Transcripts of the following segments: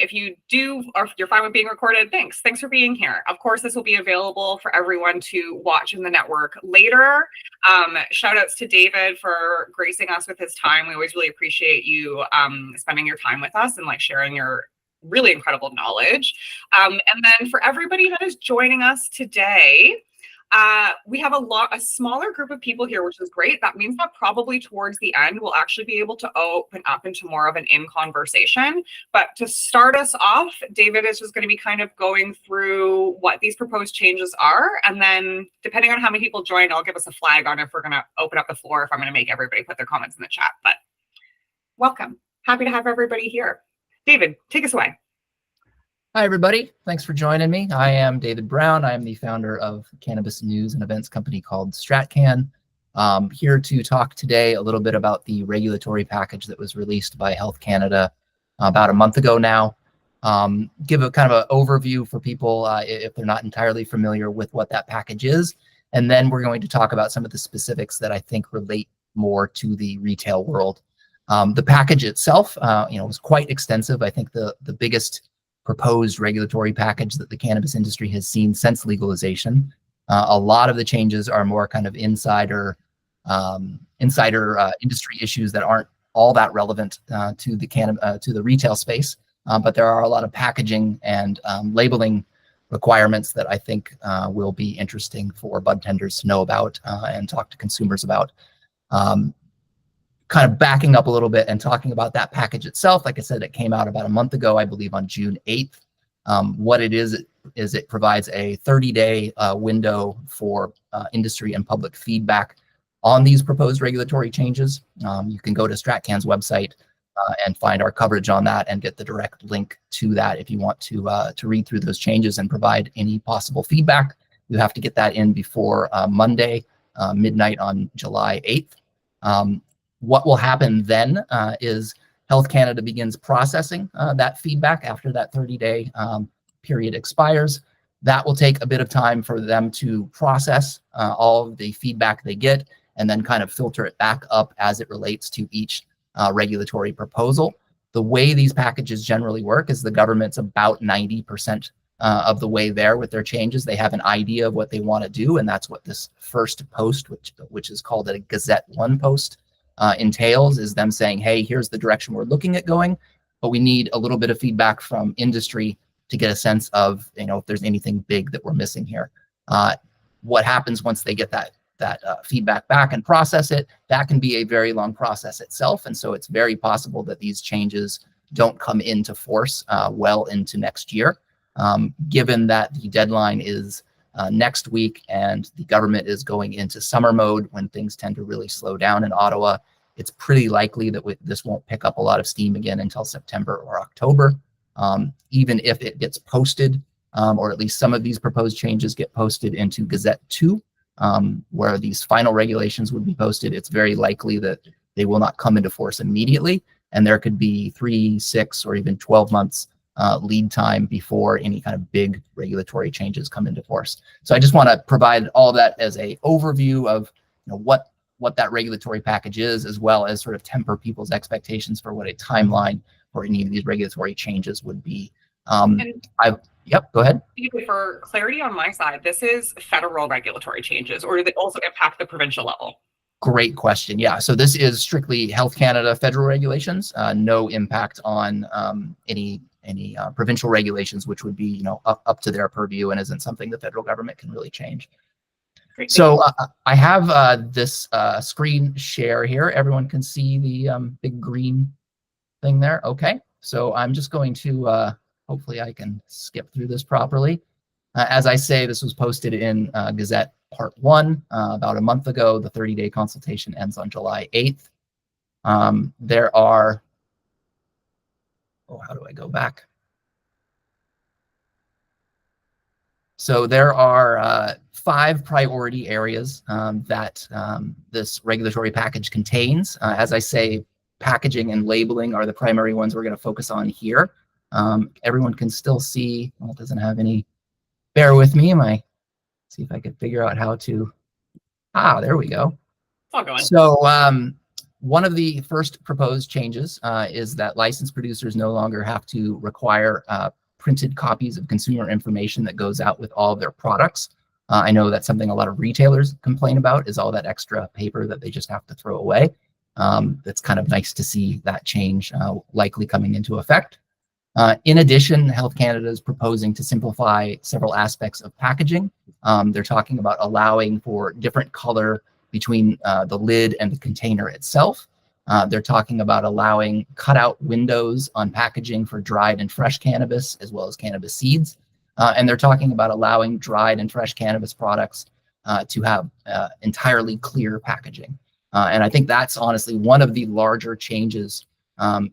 If you do, or if you're fine with being recorded, thanks. Thanks for being here. Of course, this will be available for everyone to watch in the network later. Shout outs to David for gracing us with his time. We always really appreciate you spending your time with us and like sharing your really incredible knowledge. And then for everybody that is joining us today, we have a smaller group of people here, which is great. That means that probably towards the end, we'll actually be able to open up into more of an in-conversation. But to start us off, David is just going to be kind of going through what these proposed changes are. And then depending on how many people join, I'll give us a flag on if we're going to open up the floor, if I'm going to make everybody put their comments in the chat. But welcome. Happy to have everybody here. David, take us away. Hi, everybody. Thanks for joining me. I am David Brown. I am the founder of a cannabis news and events company called StratCann. Here to talk today a little bit about the regulatory package that was released by Health Canada about a month ago now. Give a kind of an overview for people if they're not entirely familiar with what that package is. And then we're going to talk about some of the specifics that I think relate more to the retail world. The package itself, was quite extensive. I think the biggest proposed regulatory package that the cannabis industry has seen since legalization. A lot of the changes are more kind of insider industry issues that aren't all that relevant to the retail space, but there are a lot of packaging and labeling requirements that I think will be interesting for bud tenders to know about and talk to consumers about. Kind of backing up a little bit and talking about that package itself. Like I said, it came out about a month ago, I believe on June 8th. What it is it provides a 30-day window for industry and public feedback on these proposed regulatory changes. You can go to StratCann's website and find our coverage on that and get the direct link to that if you want to read through those changes and provide any possible feedback. You have to get that in before Monday, midnight on July 8th. What will happen then is Health Canada begins processing that feedback after that 30-day period expires. That will take a bit of time for them to process all of the feedback they get and then kind of filter it back up as it relates to each regulatory proposal. The way these packages generally work is the government's about 90% of the way there with their changes. They have an idea of what they want to do, and that's what this first post, which is called a Gazette 1 post, entails, is them saying, hey, here's the direction we're looking at going, but we need a little bit of feedback from industry to get a sense of, if there's anything big that we're missing here. What happens once they get that feedback back and process it, that can be a very long process itself. And so it's very possible that these changes don't come into force well into next year. Given that the deadline is next week and the government is going into summer mode when things tend to really slow down in Ottawa, it's pretty likely that this won't pick up a lot of steam again until September or October. Even if it gets posted, or at least some of these proposed changes get posted into Gazette 2, where these final regulations would be posted, it's very likely that they will not come into force immediately. And there could be 3, 6, or even 12 months lead time before any kind of big regulatory changes come into force. So I just want to provide all that as a overview of what that regulatory package is, as well as sort of temper people's expectations for what a timeline for any of these regulatory changes would be. Yep, go ahead. For clarity on my side, this is federal regulatory changes, or do they also impact the provincial level? Great question. Yeah, so this is strictly Health Canada federal regulations, no impact on any provincial regulations, which would be up to their purview and isn't something the federal government can really change. Great. So I have this screen share here. Everyone can see the big green thing there. Okay, so I'm just going to hopefully I can skip through this properly. As I say, this was posted in Gazette Part 1 about a month ago. The 30-day consultation ends on July 8th. There are, how do I go back? So there are 5 priority areas that this regulatory package contains. As I say, packaging and labeling are the primary ones we're going to focus on here. Everyone can still see, well, it doesn't have any, bear with me, see if I can figure out how to, there we go. It's all going. So One of the first proposed changes is that licensed producers no longer have to require printed copies of consumer information that goes out with all of their products. I know that's something a lot of retailers complain about, is all that extra paper that they just have to throw away. It's kind of nice to see that change likely coming into effect. In addition, Health Canada is proposing to simplify several aspects of packaging. They're talking about allowing for different color between the lid and the container itself. They're talking about allowing cutout windows on packaging for dried and fresh cannabis, as well as cannabis seeds. And they're talking about allowing dried and fresh cannabis products to have entirely clear packaging. And I think that's honestly one of the larger changes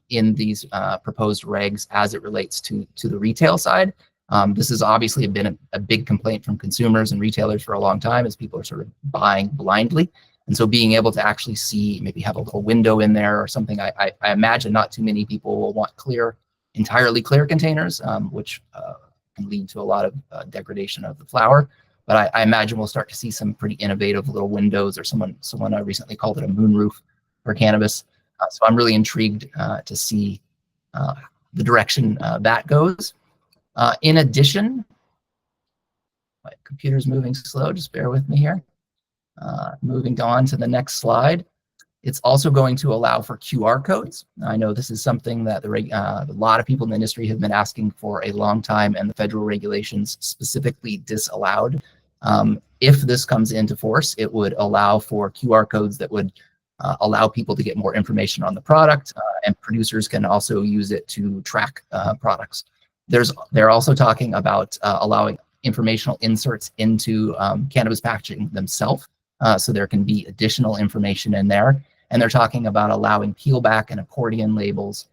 in these proposed regs as it relates to the retail side. This has obviously been a big complaint from consumers and retailers for a long time, as people are sort of buying blindly. And so being able to actually see, maybe have a little window in there or something, I imagine not too many people will want entirely clear containers, which can lead to a lot of degradation of the flower. But I imagine we'll start to see some pretty innovative little windows, or someone recently called it a moonroof for cannabis. So I'm really intrigued to see the direction that goes. In addition, my computer's moving slow, just bear with me here. Moving on to the next slide. It's also going to allow for QR codes. I know this is something that a lot of people in the industry have been asking for a long time, and the federal regulations specifically disallowed. If this comes into force, it would allow for QR codes that would allow people to get more information on the product, and producers can also use it to track products. They're also talking about allowing informational inserts into cannabis packaging themselves, so there can be additional information in there. And they're talking about allowing peel back and accordion labels.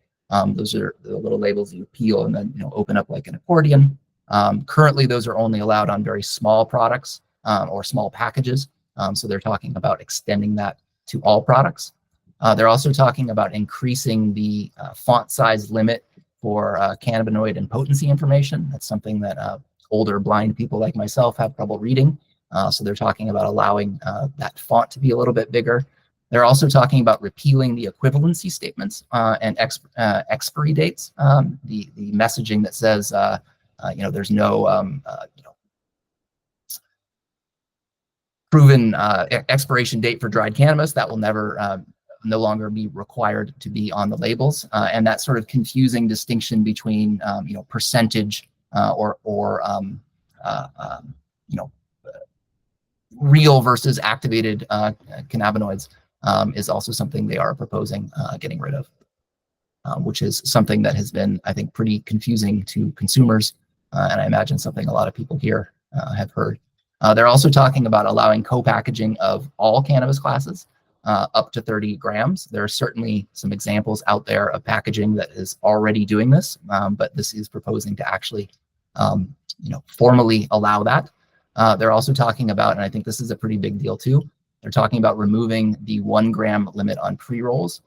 Those are the little labels you peel and then open up like an accordion. Currently, those are only allowed on very small products or small packages. So they're talking about extending that to all products. They're also talking about increasing the font size limit for cannabinoid and potency information. That's something that older blind people like myself have trouble reading. So they're talking about allowing that font to be a little bit bigger. They're also talking about repealing the equivalency statements and expiry dates. The messaging that says, there's no proven expiration date for dried cannabis, that will no longer be required to be on the labels. And that sort of confusing distinction between, percentage or real versus activated cannabinoids is also something they are proposing getting rid of, which is something that has been, I think, pretty confusing to consumers, and I imagine something a lot of people here have heard. They're also talking about allowing co-packaging of all cannabis classes up to 30 grams. There are certainly some examples out there of packaging that is already doing this, but this is proposing to actually formally allow that. They're also talking about, and I think this is a pretty big deal too, they're talking about removing the 1 gram limit on pre-rolls.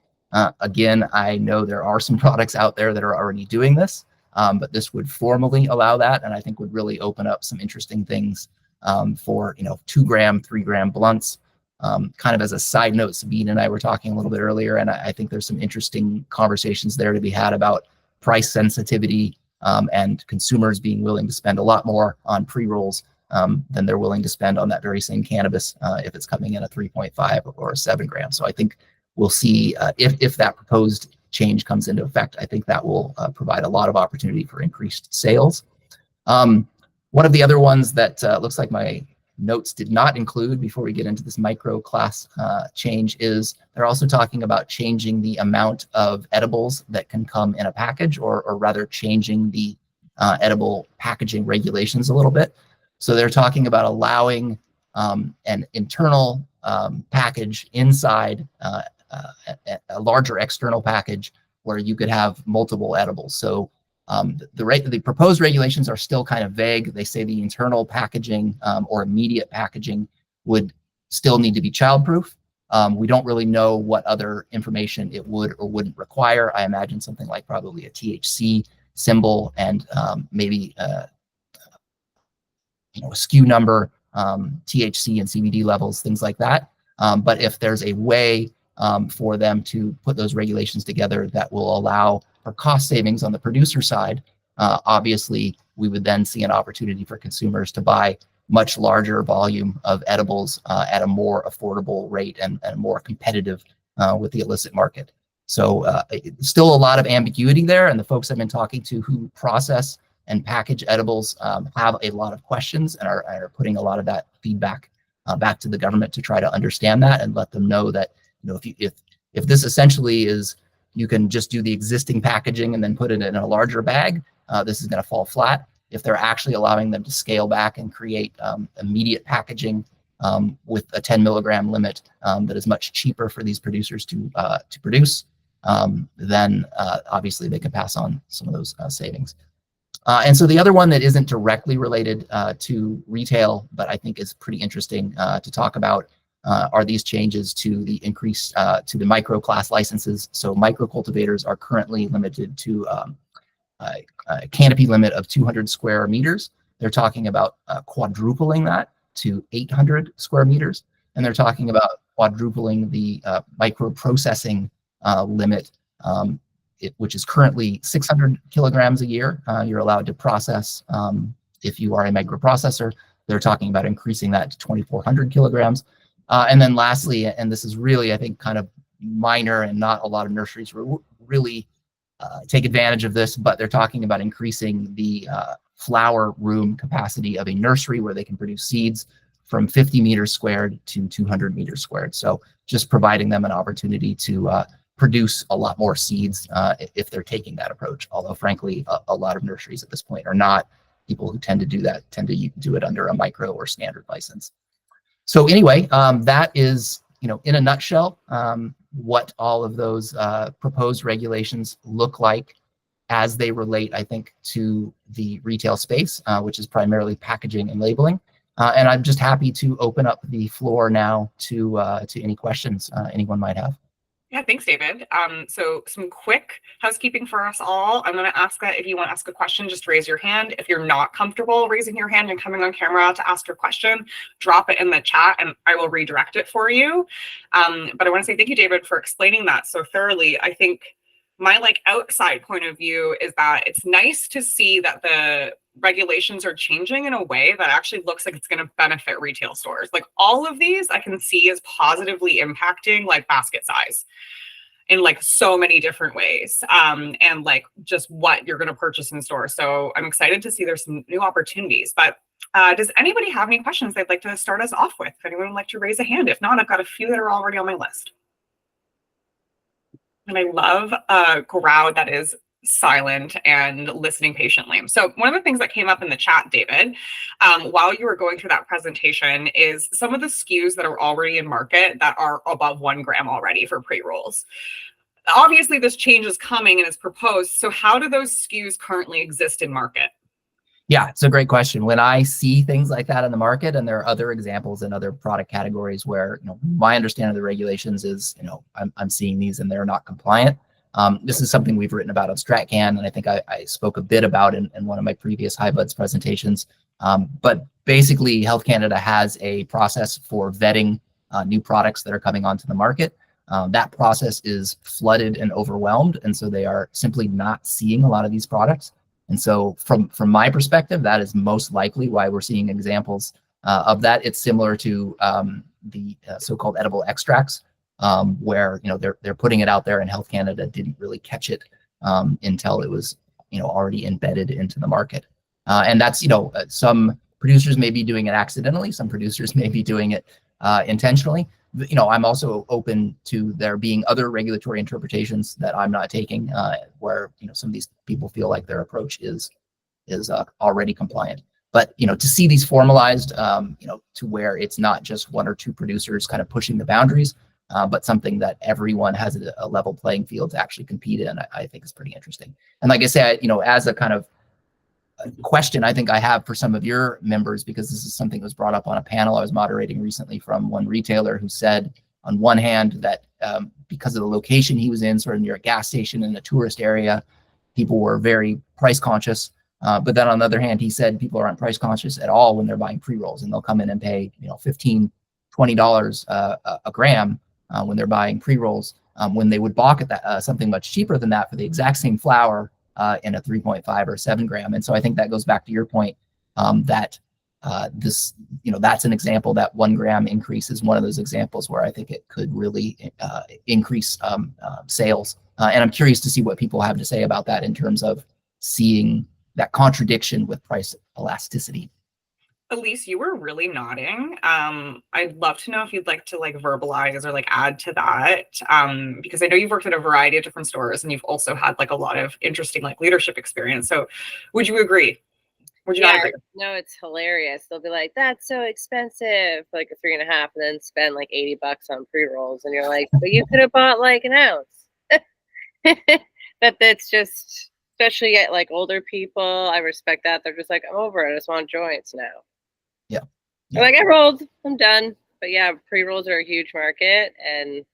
Again, I know there are some products out there that are already doing this, but this would formally allow that, and I think would really open up some interesting things for 2 gram, 3 gram blunts. Kind of as a side note, Sabine and I were talking a little bit earlier, and I think there's some interesting conversations there to be had about price sensitivity and consumers being willing to spend a lot more on pre-rolls than they're willing to spend on that very same cannabis if it's coming in a 3.5 or a 7 gram. So I think we'll see if that proposed change comes into effect. I think that will provide a lot of opportunity for increased sales. One of the other ones that looks like my notes did not include before we get into this micro class change is they're also talking about changing the amount of edibles that can come in a package, or rather changing the edible packaging regulations a little bit. So they're talking about allowing an internal package inside a larger external package where you could have multiple edibles. So the proposed regulations are still kind of vague. They say the internal packaging or immediate packaging would still need to be childproof. We don't really know what other information it would or wouldn't require. I imagine something like probably a THC symbol and maybe a SKU number, THC and CBD levels, things like that. But if there's a way for them to put those regulations together that will allow for cost savings on the producer side. Obviously, we would then see an opportunity for consumers to buy much larger volume of edibles at a more affordable rate and more competitive with the illicit market. So still a lot of ambiguity there, and the folks I've been talking to who process and package edibles have a lot of questions and are putting a lot of that feedback back to the government to try to understand that and let them know that, you know, if this essentially is, you can just do the existing packaging and then put it in a larger bag, this is going to fall flat. If they're actually allowing them to scale back and create immediate packaging with a 10 milligram limit that is much cheaper for these producers to produce, then obviously they can pass on some of those savings. And so the other one that isn't directly related to retail, but I think is pretty interesting to talk about, are these changes to the increase to the micro class licenses. So micro cultivators are currently limited to a canopy limit of 200 square meters. They're talking about quadrupling that to 800 square meters. And they're talking about quadrupling the micro processing limit, which is currently 600 kilograms a year. You're allowed to process if you are a microprocessor. They're talking about increasing that to 2,400 kilograms. And then lastly, and this is really, I think, kind of minor and not a lot of nurseries really take advantage of this, but they're talking about increasing the flower room capacity of a nursery where they can produce seeds from 50 meters squared to 200 meters squared. So just providing them an opportunity to produce a lot more seeds if they're taking that approach. Although frankly, a lot of nurseries at this point are not. People who tend to do that tend to do it under a micro or standard license. So anyway, that is, you know, in a nutshell, what all of those proposed regulations look like as they relate, I think, to the retail space, which is primarily packaging and labeling. And I'm just happy to open up the floor now to any questions anyone might have. Yeah, thanks, David. So some quick housekeeping for us all. I'm going to ask that if you want to ask a question, just raise your hand. If you're not comfortable raising your hand and coming on camera to ask your question, drop it in the chat and I will redirect it for you. But I want to say thank you, David, for explaining that so thoroughly. I think my outside point of view is that it's nice to see that the regulations are changing in a way that actually looks like it's going to benefit retail stores. Like all of these I can see is positively impacting basket size in so many different ways, and just what you're going to purchase in store. So I'm excited to see there's some new opportunities. But does anybody have any questions they'd like to start us off with? If anyone would like to raise a hand. If not, I've got a few that are already on my list. And I love a crowd that is silent and listening patiently. So one of the things that came up in the chat, David, while you were going through that presentation, is some of the SKUs that are already in market that are above 1 gram already for pre-rolls. Obviously, this change is coming and is proposed. So how do those SKUs currently exist in market? Yeah, it's a great question. When I see things like that in the market, and there are other examples in other product categories where, my understanding of the regulations is, I'm seeing these and they're not compliant. This is something we've written about on StratCann, and I think I spoke a bit about in one of my previous High Buds presentations. But basically, Health Canada has a process for vetting new products that are coming onto the market. That process is flooded and overwhelmed, and so they are simply not seeing a lot of these products. And so from my perspective, that is most likely why we're seeing examples of that. It's similar to the so-called edible extracts, where they're putting it out there and Health Canada didn't really catch it until it was already embedded into the market. And that's some producers may be doing it accidentally, some producers may be doing it intentionally. I'm also open to there being other regulatory interpretations that I'm not taking, where some of these people feel like their approach is already compliant. But to see these formalized, to where it's not just one or two producers kind of pushing the boundaries, but something that everyone has a level playing field to actually compete in, I think is pretty interesting. And like I said, as a kind of question I think I have for some of your members, because this is something that was brought up on a panel I was moderating recently from one retailer who said, on one hand, that because of the location he was in, sort of near a gas station in a tourist area, people were very price conscious. But then on the other hand, he said people aren't price conscious at all when they're buying pre-rolls, and they'll come in and pay $15, $20 a gram when they're buying pre-rolls, when they would balk at that something much cheaper than that for the exact same flour in a 3.5 or 7 gram. And so I think that goes back to your point that this, that's an example. That 1 gram increase is one of those examples where I think it could really increase sales. And I'm curious to see what people have to say about that in terms of seeing that contradiction with price elasticity. Elise, you were really nodding. I'd love to know if you'd like to verbalize or add to that, because I know you've worked at a variety of different stores and you've also had a lot of interesting leadership experience. So would you agree? Would you not agree? No, it's hilarious. They'll be like, "That's so expensive," for a 3.5, and then spend $80 on pre-rolls, and you're like, "But you could have bought an ounce." But that's just, especially at older people, I respect that. They're just like, "I'm over it. I just want joints now." Yeah. They're like, "I rolled. I'm done." But yeah, pre-rolls are a huge market, and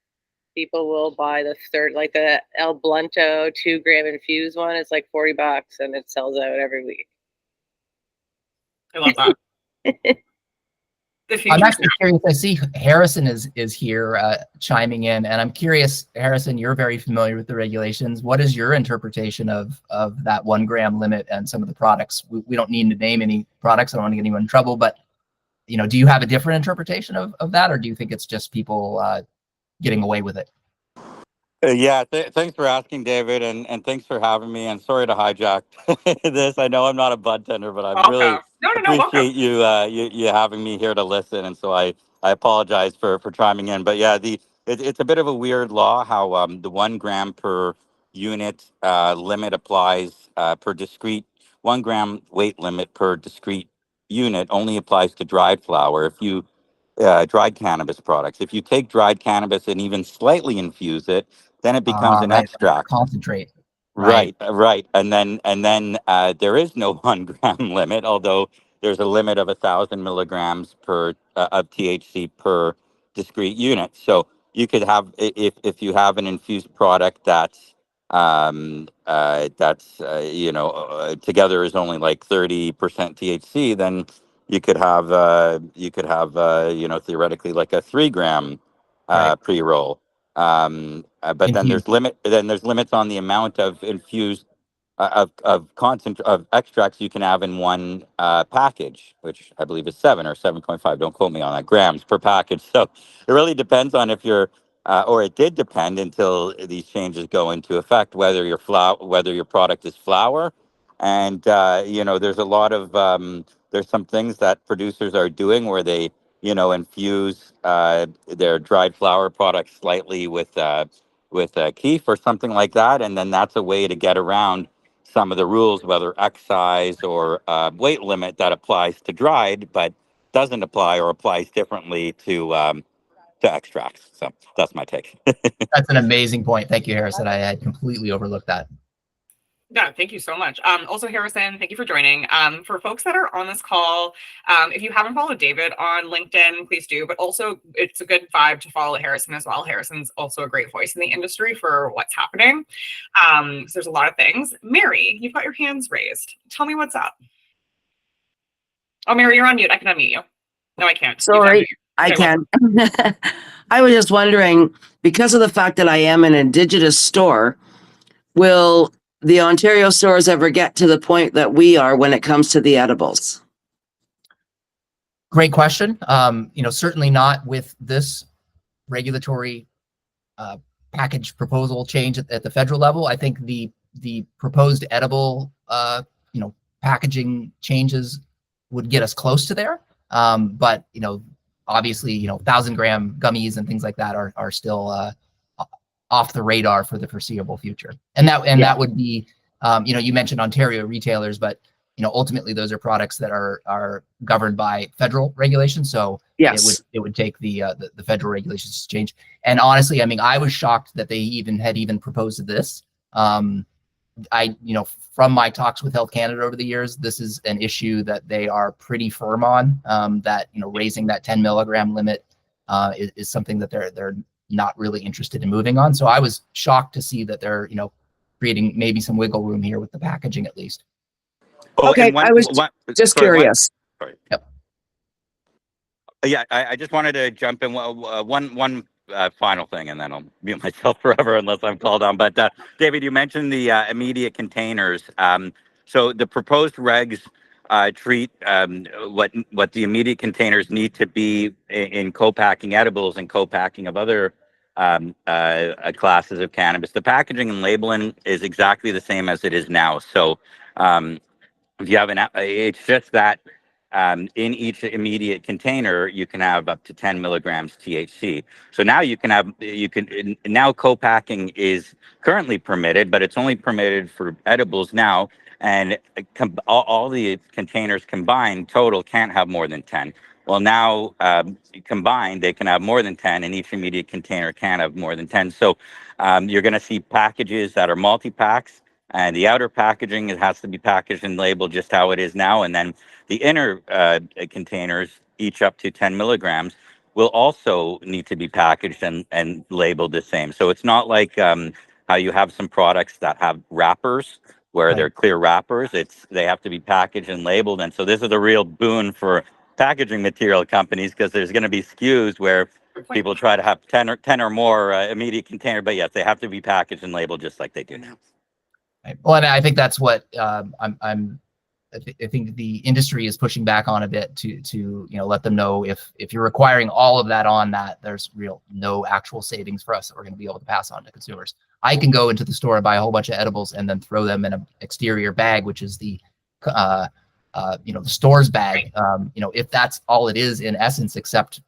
people will buy the third, the El Blunto 2 gram infused one. It's $40, and it sells out every week. I love that. I'm actually curious. I see Harrison is here chiming in, and I'm curious, Harrison, you're very familiar with the regulations. What is your interpretation of that 1 gram limit and some of the products? We don't need to name any products. I don't want to get anyone in trouble, but do you have a different interpretation of that, or do you think it's just people getting away with it? Yeah, thanks for asking, David, and thanks for having me. And sorry to hijack this. I know I'm not a bud tender, but I really appreciate you having me here to listen. And so I apologize for chiming in. But yeah, it's a bit of a weird law how the 1 gram per unit limit applies per discrete 1 gram weight limit per discrete unit only applies to dried flour. If you dried cannabis products, if you take dried cannabis and even slightly infuse it, then it becomes an extract. Concentrate. Right. And then there is no 1 gram limit, although there's a limit of 1,000 milligrams per of THC per discrete unit. So you could have, if you have an infused product that's together is only 30% THC, then you could have theoretically a 3 gram pre-roll. But then there's limits on the amount of infused of extracts you can have in one package, which I believe is 7 or 7.5. Don't quote me on that, grams per package. So it really depends on if you're or it did depend until these changes go into effect, whether your product is flour. And there's a lot of there's some things that producers are doing where they infuse their dried flour products slightly with keef or something like that, and then that's a way to get around some of the rules, whether excise or weight limit that applies to dried, but doesn't apply or applies differently to extracts. So that's my take. That's an amazing point. Thank you, Harrison. I had completely overlooked that. Yeah, thank you so much. Also, Harrison, thank you for joining. For folks that are on this call, if you haven't followed David on LinkedIn, please do. But also, it's a good vibe to follow Harrison as well. Harrison's also a great voice in the industry for what's happening. So there's a lot of things. Mary, you've got your hands raised. Tell me what's up. Oh, Mary, you're on mute. I can unmute you. No, I can't. Sorry, I can. I was just wondering, because of the fact that I am an Indigenous store, will the Ontario stores ever get to the point that we are when it comes to the edibles? Great question. Certainly not with this regulatory package proposal change at the federal level. I think the proposed edible packaging changes would get us close to there. But obviously 1,000 gram gummies and things like that are still off the radar for the foreseeable future. And that would be, you mentioned Ontario retailers, but ultimately those are products that are governed by federal regulations. So yes, it would take the federal regulations to change. And honestly, I was shocked that they had proposed this. From my talks with Health Canada over the years, this is an issue that they are pretty firm on. That raising that 10 milligram limit is something that they're not really interested in moving on. So I was shocked to see that they're creating maybe some wiggle room here with the packaging at least. Okay, I was just curious. Sorry. Yep. Yeah, I just wanted to jump in one final thing, and then I'll mute myself forever unless I'm called on. But David, you mentioned the immediate containers. So the proposed regs treat what the immediate containers need to be in co-packing edibles and co-packing of other classes of cannabis. The packaging and labeling is exactly the same as it is now. So if you have it's just that in each immediate container, you can have up to 10 milligrams THC. So now now co-packing is currently permitted, but it's only permitted for edibles now. And all the containers combined total can't have more than 10. Well, now combined, they can have more than 10, and each immediate container can have more than 10. So you're going to see packages that are multi-packs, and the outer packaging, it has to be packaged and labeled just how it is now. And then the inner containers, each up to 10 milligrams, will also need to be packaged and labeled the same. So it's not like how you have some products that have wrappers where they're clear wrappers. They have to be packaged and labeled. And so this is a real boon for packaging material companies, because there's going to be SKUs where people try to have 10 or more immediate container, but yes, they have to be packaged and labeled just like they do now. Right. Well, and I think that's what I think the industry is pushing back on a bit to let them know if you're requiring all of that on that, there's no actual savings for us that we're going to be able to pass on to consumers. I can go into the store and buy a whole bunch of edibles and then throw them in an exterior bag, which is the the store's bag. If that's all it is in essence, except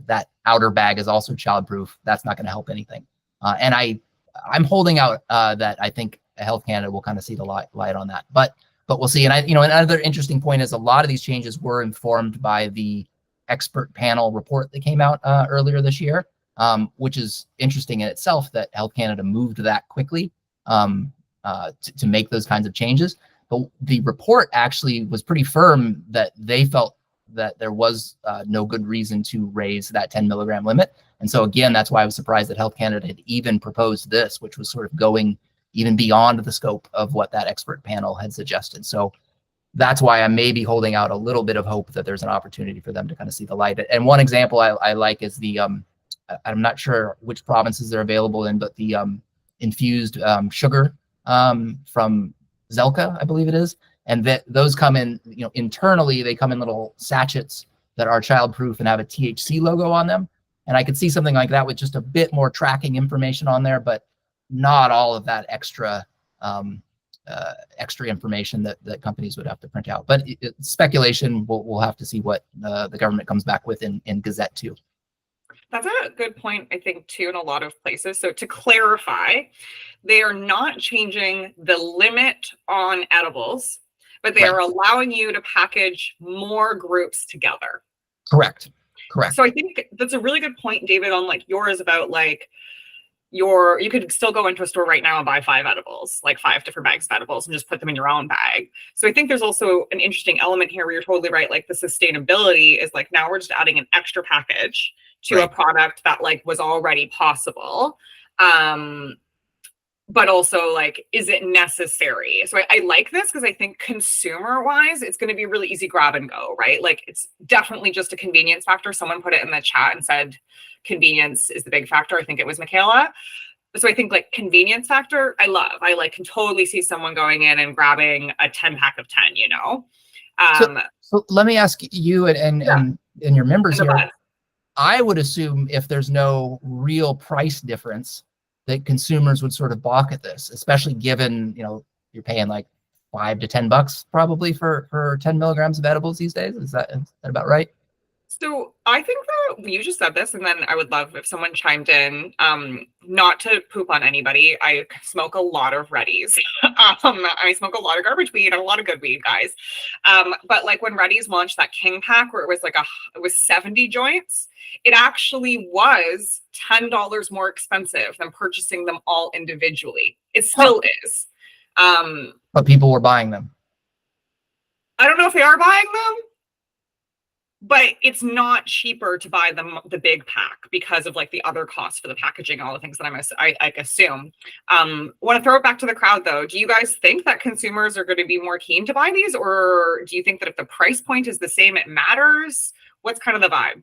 that outer bag is also childproof, that's not going to help anything. And I'm holding out that I think Health Canada will kind of see the light on that, but we'll see. And another interesting point is a lot of these changes were informed by the expert panel report that came out earlier this year, which is interesting in itself that Health Canada moved that quickly to make those kinds of changes. But the report actually was pretty firm that they felt that there was no good reason to raise that 10 milligram limit. And so again, that's why I was surprised that Health Canada had even proposed this, which was sort of going even beyond the scope of what that expert panel had suggested. So that's why I may be holding out a little bit of hope that there's an opportunity for them to kind of see the light. And one example I like is the, I'm not sure which provinces they're available in, but the infused sugar from Zelka, I believe it is. And those come in, internally, they come in little sachets that are childproof and have a THC logo on them. And I could see something like that with just a bit more tracking information on there, but not all of that extra information that companies would have to print out. But speculation, we'll have to see what the government comes back with in Gazette 2. That's a good point, I think, too, in a lot of places. So to clarify, they are not changing the limit on edibles, but they are allowing you to package more groups together. Correct. So I think that's a really good point, David, on yours about you could still go into a store right now and buy 5 edibles, 5 different bags of edibles, and just put them in your own bag. So I think there's also an interesting element here where you're totally right. The sustainability is now we're just adding an extra package to a product that was already possible. But also is it necessary? So I like this because I think consumer wise, it's going to be really easy grab and go, right? It's definitely just a convenience factor. Someone put it in the chat and said, convenience is the big factor. I think it was Michaela. So I think convenience factor, I can totally see someone going in and grabbing a 10 pack of 10, So let me ask you and your members here. I would assume if there's no real price difference, that consumers would sort of balk at this, especially given, you're paying $5 to $10 probably for 10 milligrams of edibles these days. Is that about right? So I think that you just said this, and then I would love if someone chimed in, not to poop on anybody. I smoke a lot of Reddies. I smoke a lot of garbage weed and a lot of good weed, guys. But when Reddies launched that King pack where it was 70 joints, it actually was $10 more expensive than purchasing them all individually. It still is. But people were buying them. I don't know if they are buying them, but it's not cheaper to buy them the big pack because of the other costs for the packaging, all the things that I assume. Want to throw it back to the crowd though. Do you guys think that consumers are going to be more keen to buy these, or do you think that if the price point is the same, it matters? What's kind of the vibe?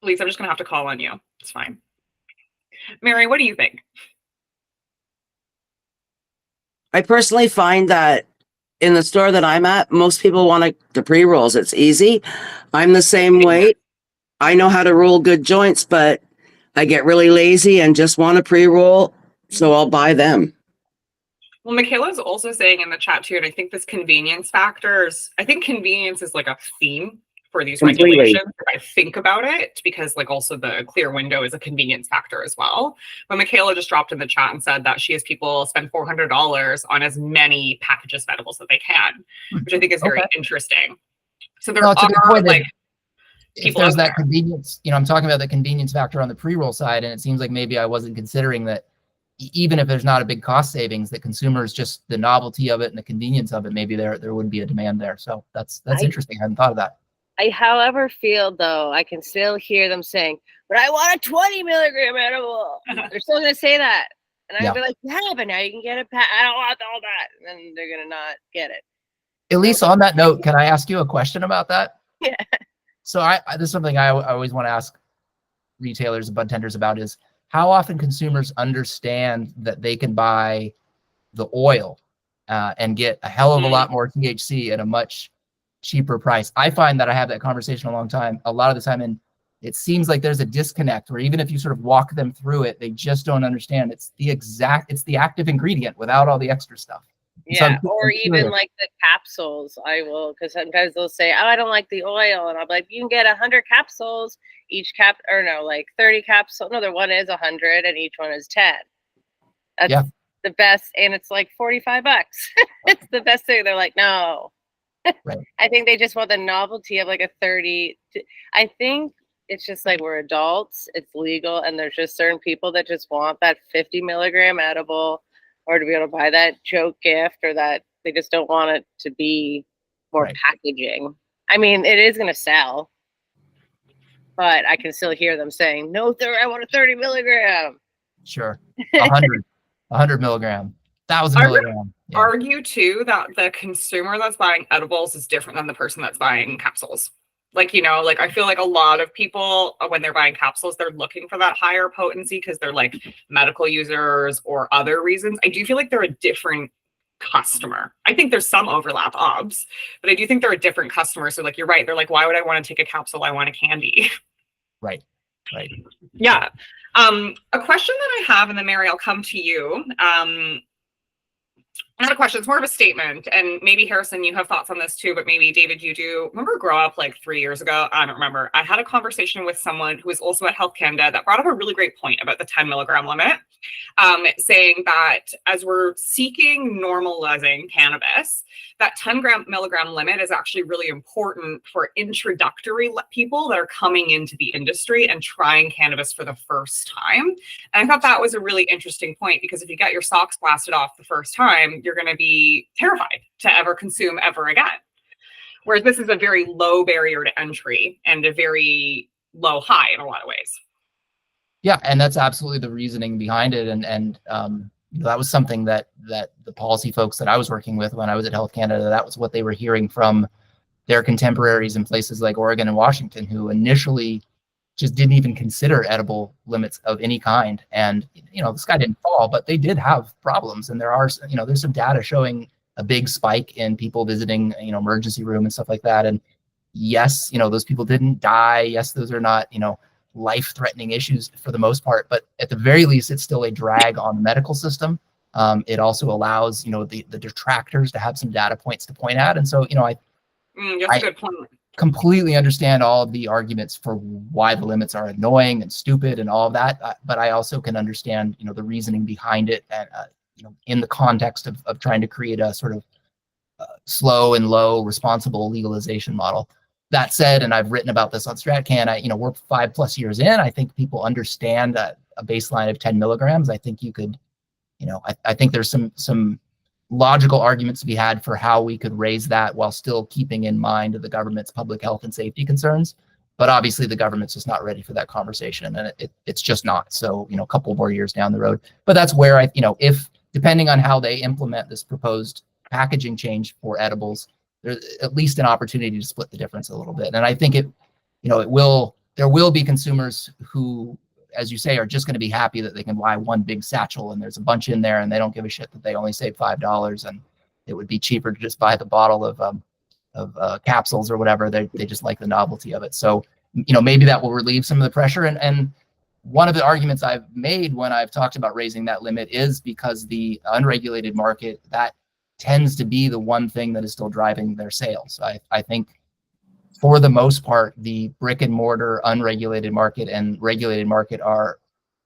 Lisa, I'm just gonna have to call on you. It's fine. Mary, what do you think? I personally find that in the store that I'm at, most people want the pre-rolls. It's easy. I'm the same way. I know how to roll good joints, but I get really lazy and just want a pre-roll, so I'll buy them. Well, Michaela's also saying in the chat too, and I think this convenience factors, I think convenience is like a theme for these Completely. regulations. If I think about it, because like also the clear window is a convenience factor as well. But Michaela just dropped in the chat and said that she has people spend $400 on as many packages of edibles that they can, which I think is very interesting. So there Well, it's a good are point that like if people there's out that there. convenience, I'm talking about the convenience factor on the pre-roll side, and it seems like maybe I wasn't considering that even if there's not a big cost savings, that consumers, just the novelty of it and the convenience of it, maybe there would be a demand there. So that's interesting. I hadn't thought of that. I, however, feel though, I can still hear them saying, "But I want a 20 milligram edible." They're still gonna say that, and I'd be like, "Yeah, but now you can get a pack. I don't want all that," and then they're gonna not get it. Elise, on that note, can I ask you a question about that? Yeah. So this is something I always want to ask retailers and budtenders about, is how often consumers understand that they can buy the oil and get a hell of a lot more THC at a much cheaper price. I find that I have that conversation a lot of the time, and it seems like there's a disconnect where even if you sort of walk them through it, they just don't understand. It's the active ingredient without all the extra stuff. Yeah, or even like the capsules. I will, because sometimes they'll say, "Oh, I don't like the oil," and I'll be like, "You can get 100 capsules. Each like 30 capsules. No, the one is 100, and each one is 10. That's the best, and it's like $45. It's the best thing." They're like, "No." Right. I think they just want the novelty of like a 30. I think it's just like we're adults. It's legal, and there's just certain people that just want that 50 milligram edible, or to be able to buy that joke gift, or that they just don't want it to be more packaging. I mean, it is going to sell, but I can still hear them saying, "No, I want a 30 milligram." Sure. 100 milligram, 1,000 milligram. Argue too that the consumer that's buying edibles is different than the person that's buying capsules. Like, like I feel like a lot of people, when they're buying capsules, they're looking for that higher potency because they're like medical users or other reasons. I do feel like they're a different customer. I think there's some overlap, obs, but I do think they're a different customer. So like, you're right. They're like, why would I want to take a capsule? I want a candy. Right. Yeah. A question that I have, and then Mary, I'll come to you. Not a question, it's more of a statement. And maybe Harrison, you have thoughts on this too, but maybe David, you do. Remember Grow Up like 3 years ago? I don't remember. I had a conversation with someone who was also at Health Canada that brought up a really great point about the 10 milligram limit, saying that as we're seeking normalizing cannabis, that 10 milligram limit is actually really important for introductory people that are coming into the industry and trying cannabis for the first time. And I thought that was a really interesting point, because if you get your socks blasted off the first time, you're going to be terrified to ever consume ever again. Whereas this is a very low barrier to entry and a very low high in a lot of ways. Yeah, and that's absolutely the reasoning behind it. And that was something that the policy folks that I was working with when I was at Health Canada, that was what they were hearing from their contemporaries in places like Oregon and Washington, who initially just didn't even consider edible limits of any kind. And, the sky didn't fall, but they did have problems. And there are, there's some data showing a big spike in people visiting, emergency room and stuff like that. And yes, those people didn't die. Yes, those are not, life-threatening issues for the most part, but at the very least, it's still a drag on the medical system. It also allows, the detractors to have some data points to point at. And so, that's a good point. Completely understand all of the arguments for why the limits are annoying and stupid and all of that, but I also can understand, the reasoning behind it, and in the context of trying to create a sort of slow and low responsible legalization model. That said, and I've written about this on StratCann, we're 5+ years in. I think people understand a baseline of 10 milligrams. I think you could, I think there's some logical arguments to be had for how we could raise that while still keeping in mind the government's public health and safety concerns. But obviously the government's just not ready for that conversation, and it's just not. So, a couple more years down the road. But that's where if depending on how they implement this proposed packaging change for edibles, there's at least an opportunity to split the difference a little bit. And I think it will there will be consumers who, as you say, are just going to be happy that they can buy one big satchel and there's a bunch in there and they don't give a shit that they only save $5 and it would be cheaper to just buy the bottle of capsules or whatever. They just like the novelty of it. So, maybe that will relieve some of the pressure. And one of the arguments I've made when I've talked about raising that limit is because the unregulated market, that tends to be the one thing that is still driving their sales. I think for the most part, the brick and mortar unregulated market and regulated market are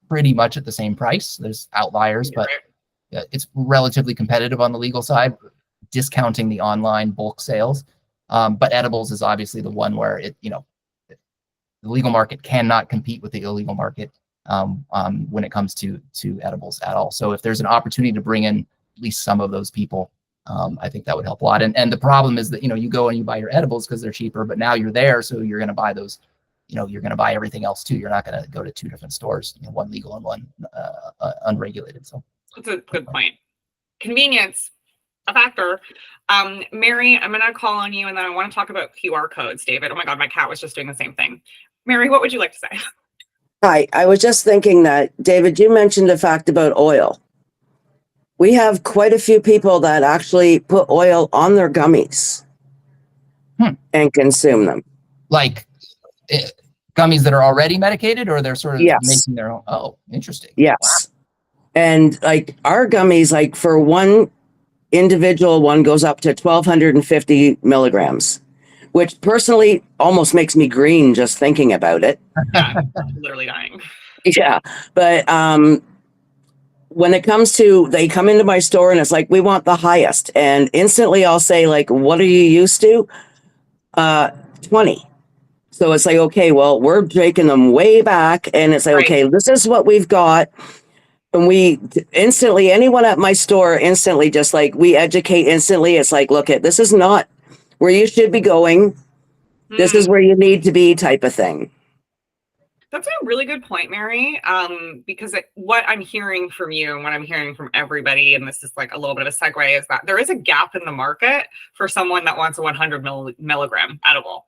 pretty much at the same price. There's outliers, but it's relatively competitive on the legal side, discounting the online bulk sales. But edibles is obviously the one where the legal market cannot compete with the illegal market when it comes to edibles at all. So if there's an opportunity to bring in at least some of those people, I think that would help a lot. And the problem is that, you go and you buy your edibles because they're cheaper, but now you're there. So you're going to buy those, you're going to buy everything else too. You're not going to go to two different stores, one legal and one unregulated. So that's a good point. Convenience, a factor. Mary, I'm going to call on you and then I want to talk about QR codes, David. Oh my God, my cat was just doing the same thing. Mary, what would you like to say? Hi, I was just thinking that, David, you mentioned the fact about oil. We have quite a few people that actually put oil on their gummies and consume them. Like gummies that are already medicated, or they're sort of making their own? Oh, interesting. Yes. Wow. And like our gummies, like for one individual one goes up to 1,250 milligrams, which personally almost makes me green just thinking about it. Yeah, I'm literally dying. Yeah. But when it comes to, they come into my store and it's like, we want the highest. And instantly I'll say, like, what are you used to? 20. So it's like, okay, well, we're taking them way back. And it's like, okay, this is what we've got. And we instantly, anyone at my store instantly, just like we educate instantly. It's like, look, this is not where you should be going. This is where you need to be, type of thing. That's a really good point, Mary. Because what I'm hearing from you and what I'm hearing from everybody, and this is like a little bit of a segue, is that there is a gap in the market for someone that wants a 100 milligram edible,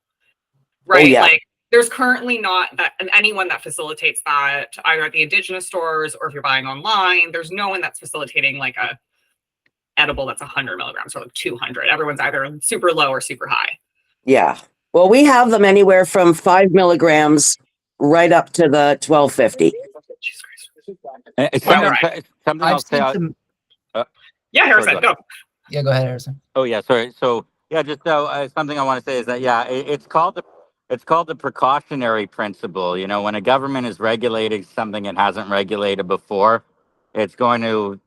right? Oh, yeah. Like there's currently not anyone that facilitates that either at the Indigenous stores or if you're buying online. There's no one that's facilitating like a edible that's 100 milligrams or like 200. Everyone's either super low or super high. Yeah. Well, we have them anywhere from 5 milligrams right up to the 1,250. Something I'll say. Yeah, Harrison, go. Yeah, go ahead, Harrison. Oh yeah, sorry. So yeah, just something I want to say is that it's called the precautionary principle. When a government is regulating something it hasn't regulated before, it's going to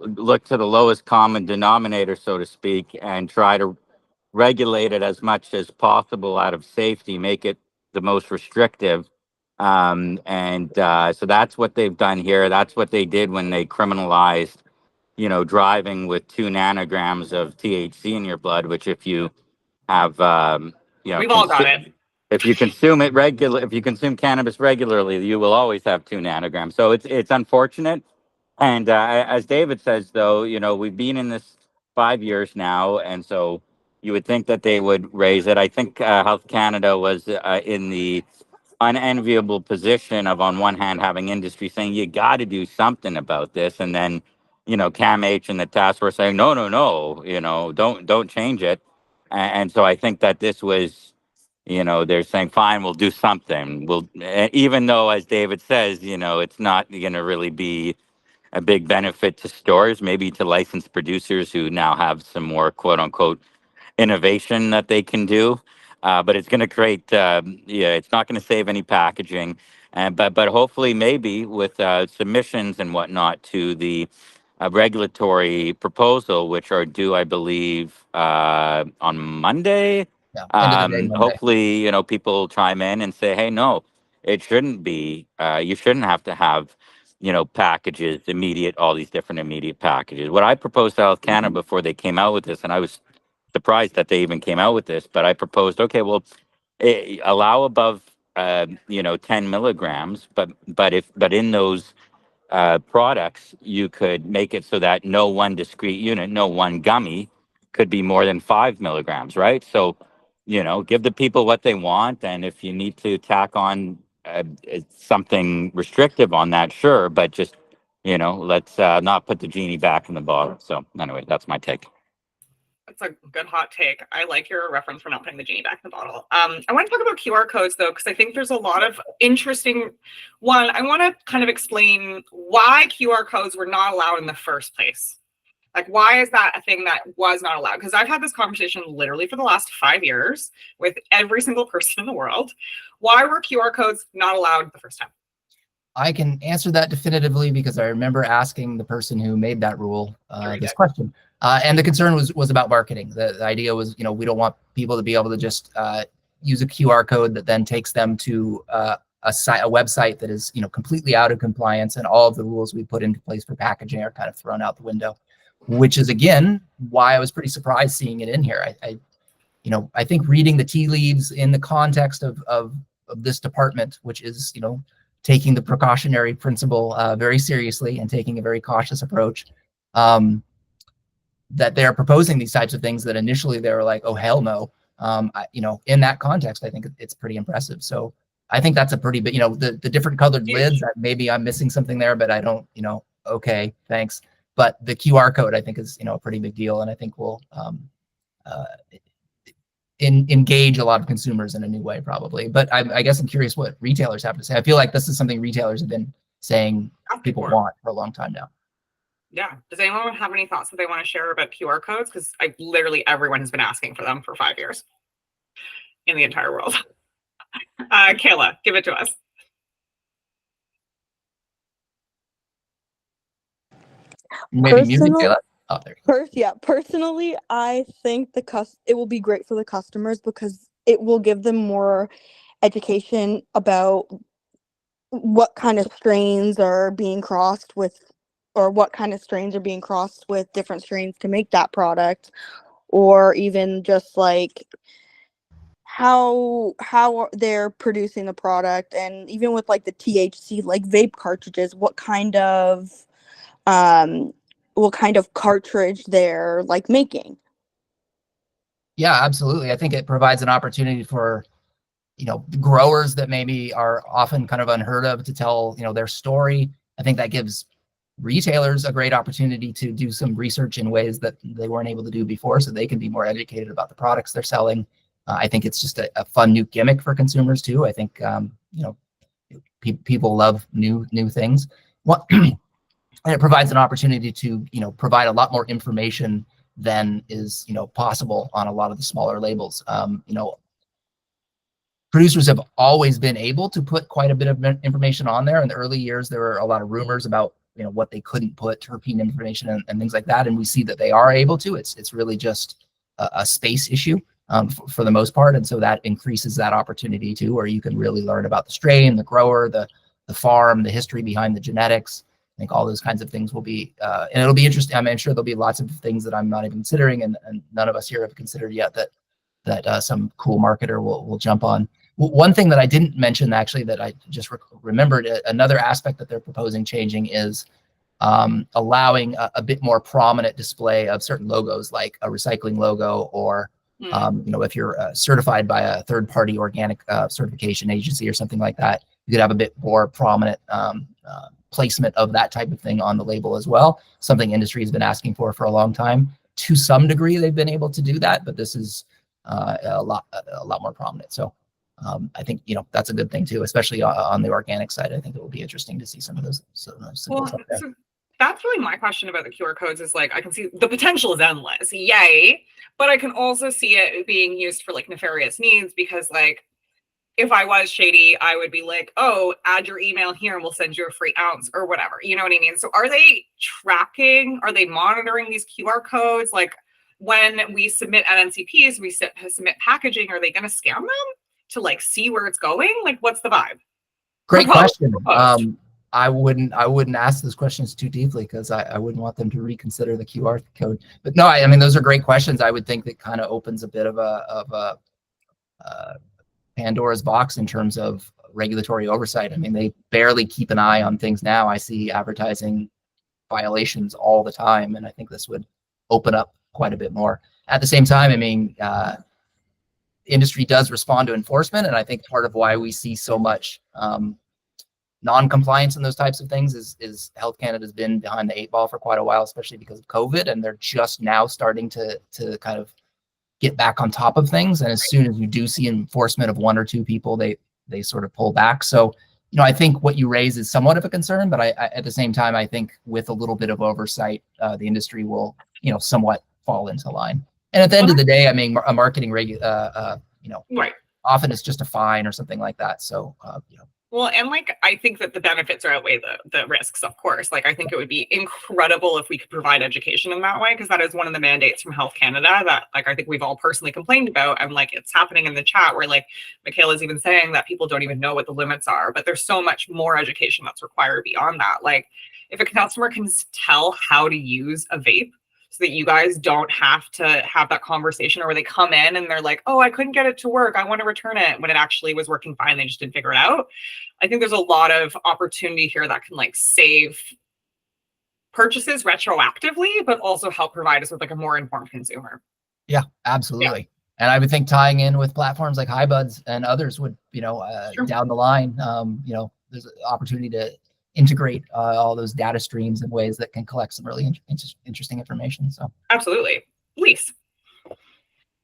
look to the lowest common denominator, so to speak, and try to regulate it as much as possible out of safety, make it the most restrictive. So that's what they've done here. That's what they did when they criminalized, driving with 2 nanograms of THC in your blood, which if you have, we've all got it. If you consume cannabis regularly, you will always have 2 nanograms. So it's unfortunate. And as David says, though, we've been in this 5 years now, and so you would think that they would raise it. I think Health Canada was in the unenviable position of, on one hand, having industry saying you got to do something about this, and then CAMH and the task force saying no, don't change it. And so I think that this was, they're saying fine, we'll do something. We'll, even though, as David says, it's not going to really be a big benefit to stores, maybe to licensed producers who now have some more quote unquote innovation that they can do. But it's going to create, it's not going to save any packaging. But hopefully maybe with submissions and whatnot to the regulatory proposal, which are due, I believe, on Monday. Yeah, end of the day, Monday. Hopefully, people chime in and say, hey, no, it shouldn't be. You shouldn't have to have, packages, all these different immediate packages. What I proposed to Health Canada before they came out with this, and I was surprised that they even came out with this, but I proposed, okay, well, allow above 10 milligrams, but in those products you could make it so that no one discrete unit, no one gummy could be more than 5 milligrams, right? So give the people what they want, and if you need to tack on it's something restrictive on that, sure, but just, let's not put the genie back in the bottle. So anyway, that's my take. That's a good hot take. I like your reference for not putting the genie back in the bottle. I want to talk about QR codes though, because I think there's a lot of interesting. One, I want to kind of explain why QR codes were not allowed in the first place. Like, why is that a thing that was not allowed? Because I've had this conversation literally for the last 5 years with every single person in the world. Why were QR codes not allowed the first time? I can answer that definitively because I remember asking the person who made that rule this question. And the concern was about marketing. The idea was, we don't want people to be able to just use a QR code that then takes them to a website that is, completely out of compliance, and all of the rules we put into place for packaging are kind of thrown out the window. Which is, again, why I was pretty surprised seeing it in here. I think reading the tea leaves in the context of this department, which is, taking the precautionary principle very seriously and taking a very cautious approach, that they're proposing these types of things that initially they were like, oh, hell no. In that context, I think it's pretty impressive. So I think that's a pretty big, the different colored lids, maybe I'm missing something there, but I don't, okay, thanks. But the QR code, I think, is a pretty big deal, and I think will engage a lot of consumers in a new way, probably. But I guess I'm curious what retailers have to say. I feel like this is something retailers have been saying people want for a long time now. Yeah. Does anyone have any thoughts that they want to share about QR codes? Because literally everyone has been asking for them for 5 years in the entire world. Kayla, give it to us. Maybe music, Kayla? Oh, there. Personally, I think it will be great for the customers because it will give them more education about what kind of strains are being crossed with, or what kind of strains are being crossed with different strains to make that product, or even just like how they're producing the product, and even with like the THC, like vape cartridges, what kind of cartridge they're like making. Yeah, absolutely. I think it provides an opportunity for, growers that maybe are often kind of unheard of to tell, their story. I think that gives retailers a great opportunity to do some research in ways that they weren't able to do before, so they can be more educated about the products they're selling. I think it's just a fun new gimmick for consumers too. I think, people love new things. And it provides an opportunity to, provide a lot more information than is, possible on a lot of the smaller labels. Producers have always been able to put quite a bit of information on there. In the early years, there were a lot of rumors about, what they couldn't put, terpene information and things like that. And we see that they are able to. It's really just a space issue for the most part. And so that increases that opportunity too, where you can really learn about the strain, the grower, the farm, the history behind the genetics. I think all those kinds of things will be, and it'll be interesting. I'm sure there'll be lots of things that I'm not even considering, and none of us here have considered yet that some cool marketer will jump on. One thing that I didn't mention, actually, that I just remembered, another aspect that they're proposing changing is allowing a bit more prominent display of certain logos, like a recycling logo, or if you're certified by a third-party organic certification agency or something like that, you could have a bit more prominent placement of that type of thing on the label as well. Something industry has been asking for a long time. To some degree, they've been able to do that, but this is a lot more prominent. So I think that's a good thing too, especially on the organic side. I think it will be interesting to see some of those symbols up there. So that's really my question about the QR codes. Is like, I can see the potential is endless, yay, but I can also see it being used for like nefarious needs, because like, if I was shady, I would be like, oh, add your email here and we'll send you a free ounce or whatever. You know what I mean? So are they tracking, are they monitoring these QR codes? Like, when we submit NNCPs, we submit packaging, are they going to scan them to like see where it's going? Like, what's the vibe? Great question. I wouldn't ask those questions too deeply, because I wouldn't want them to reconsider the QR code. But no, I mean, those are great questions. I would think that kind of opens a bit of a Pandora's box in terms of regulatory oversight. I mean, they barely keep an eye on things now. I see advertising violations all the time, and I think this would open up quite a bit more. At the same time, I mean, industry does respond to enforcement. And I think part of why we see so much non-compliance in those types of things is Health Canada's been behind the 8 ball for quite a while, especially because of COVID, and they're just now starting to kind of get back on top of things. And as soon as you do see enforcement of 1 or 2 people, they sort of pull back. So, I think what you raise is somewhat of a concern, but I at the same time, I think with a little bit of oversight, the industry will, somewhat fall into line. And at the end of the day, I mean, a marketing Right. often it's just a fine or something like that. So, Well, and like, I think that the benefits are outweigh the risks, of course. Like, I think it would be incredible if we could provide education in that way, because that is one of the mandates from Health Canada that, like, I think we've all personally complained about. And like, it's happening in the chat where, like, Michaela's even saying that people don't even know what the limits are, but there's so much more education that's required beyond that. Like, if a customer can tell how to use a vape, so that you guys don't have to have that conversation, or where they come in and they're like, oh, I couldn't get it to work, I want to return it, when it actually was working fine, they just didn't figure it out. I think there's a lot of opportunity here that can like save purchases retroactively, but also help provide us with like a more informed consumer. Yeah, absolutely. Yeah. And I would think tying in with platforms like HiBuds and others would, down the line, there's an opportunity to integrate all those data streams in ways that can collect some really interesting information. So absolutely. Lise.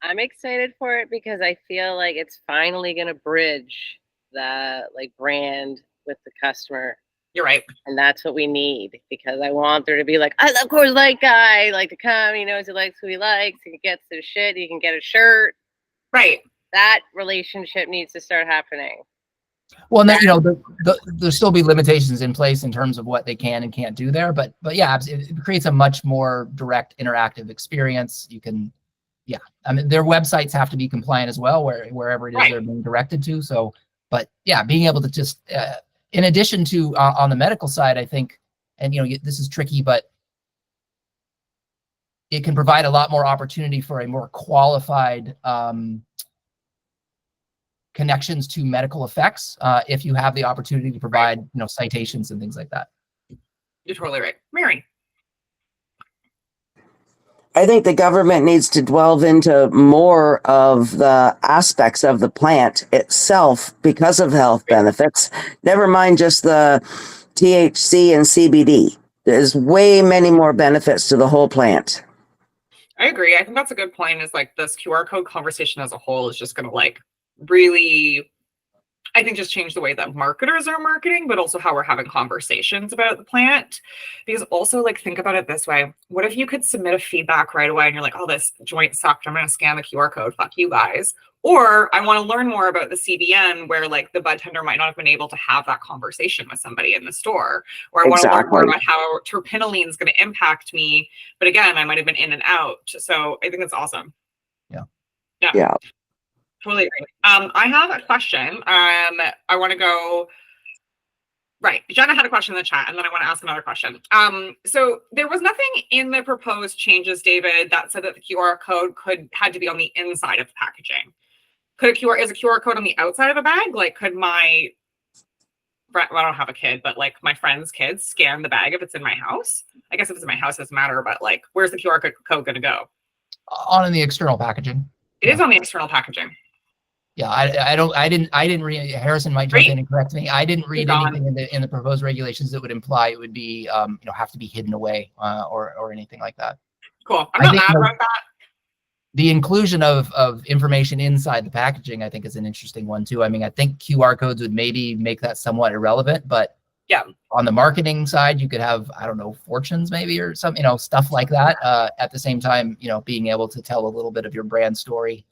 I'm excited for it because I feel like it's finally going to bridge the like brand with the customer. You're right. And that's what we need, because I want there to be like, I love Coors Light guy, like to come, he knows he likes who he likes, he gets his shit, he can get a shirt. Right. That relationship needs to start happening. Well, and then, there'll still be limitations in place in terms of what they can and can't do there. But yeah, it creates a much more direct, interactive experience. You can, I mean, their websites have to be compliant as well, wherever it is they're being directed to. So, but yeah, being able to just, in addition to on the medical side, I think, and this is tricky, but it can provide a lot more opportunity for a more qualified connections to medical effects if you have the opportunity to provide citations and things like that. You're totally right. Mary. I think the government needs to delve into more of the aspects of the plant itself because of health benefits. Never mind just the THC and CBD. There's way many more benefits to the whole plant. I agree. I think that's a good point, is like this QR code conversation as a whole is just going to like really, I think, just change the way that marketers are marketing, but also how we're having conversations about the plant. Because also, like, think about it this way. What if you could submit a feedback right away and you're like, oh, this joint sucked, I'm going to scan the QR code, fuck you guys. Or I want to learn more about the CBN, where like the bud tender might not have been able to have that conversation with somebody in the store. Or I want to learn more about how terpinolene is going to impact me. But again, I might have been in and out. So I think that's awesome. Yeah. Totally agree. I have a question. I want to go. Right. Jenna had a question in the chat, and then I want to ask another question. So there was nothing in the proposed changes, David, that said that the QR code had to be on the inside of the packaging. Is a QR code on the outside of a bag? Like, could I don't have a kid, but like my friend's kids scan the bag if it's in my house? I guess if it's in my house, it doesn't matter, but like, where's the QR code going to go? On the external packaging. It is on the external packaging. Yeah, I didn't read. Harrison might jump in and correct me. I didn't read anything in the proposed regulations that would imply it would be have to be hidden away or anything like that. Cool. I'm not mad about that. The inclusion of information inside the packaging, I think, is an interesting one too. I mean, I think QR codes would maybe make that somewhat irrelevant, but yeah, on the marketing side, you could have, I don't know, fortunes maybe, or some, stuff like that. At the same time, being able to tell a little bit of your brand story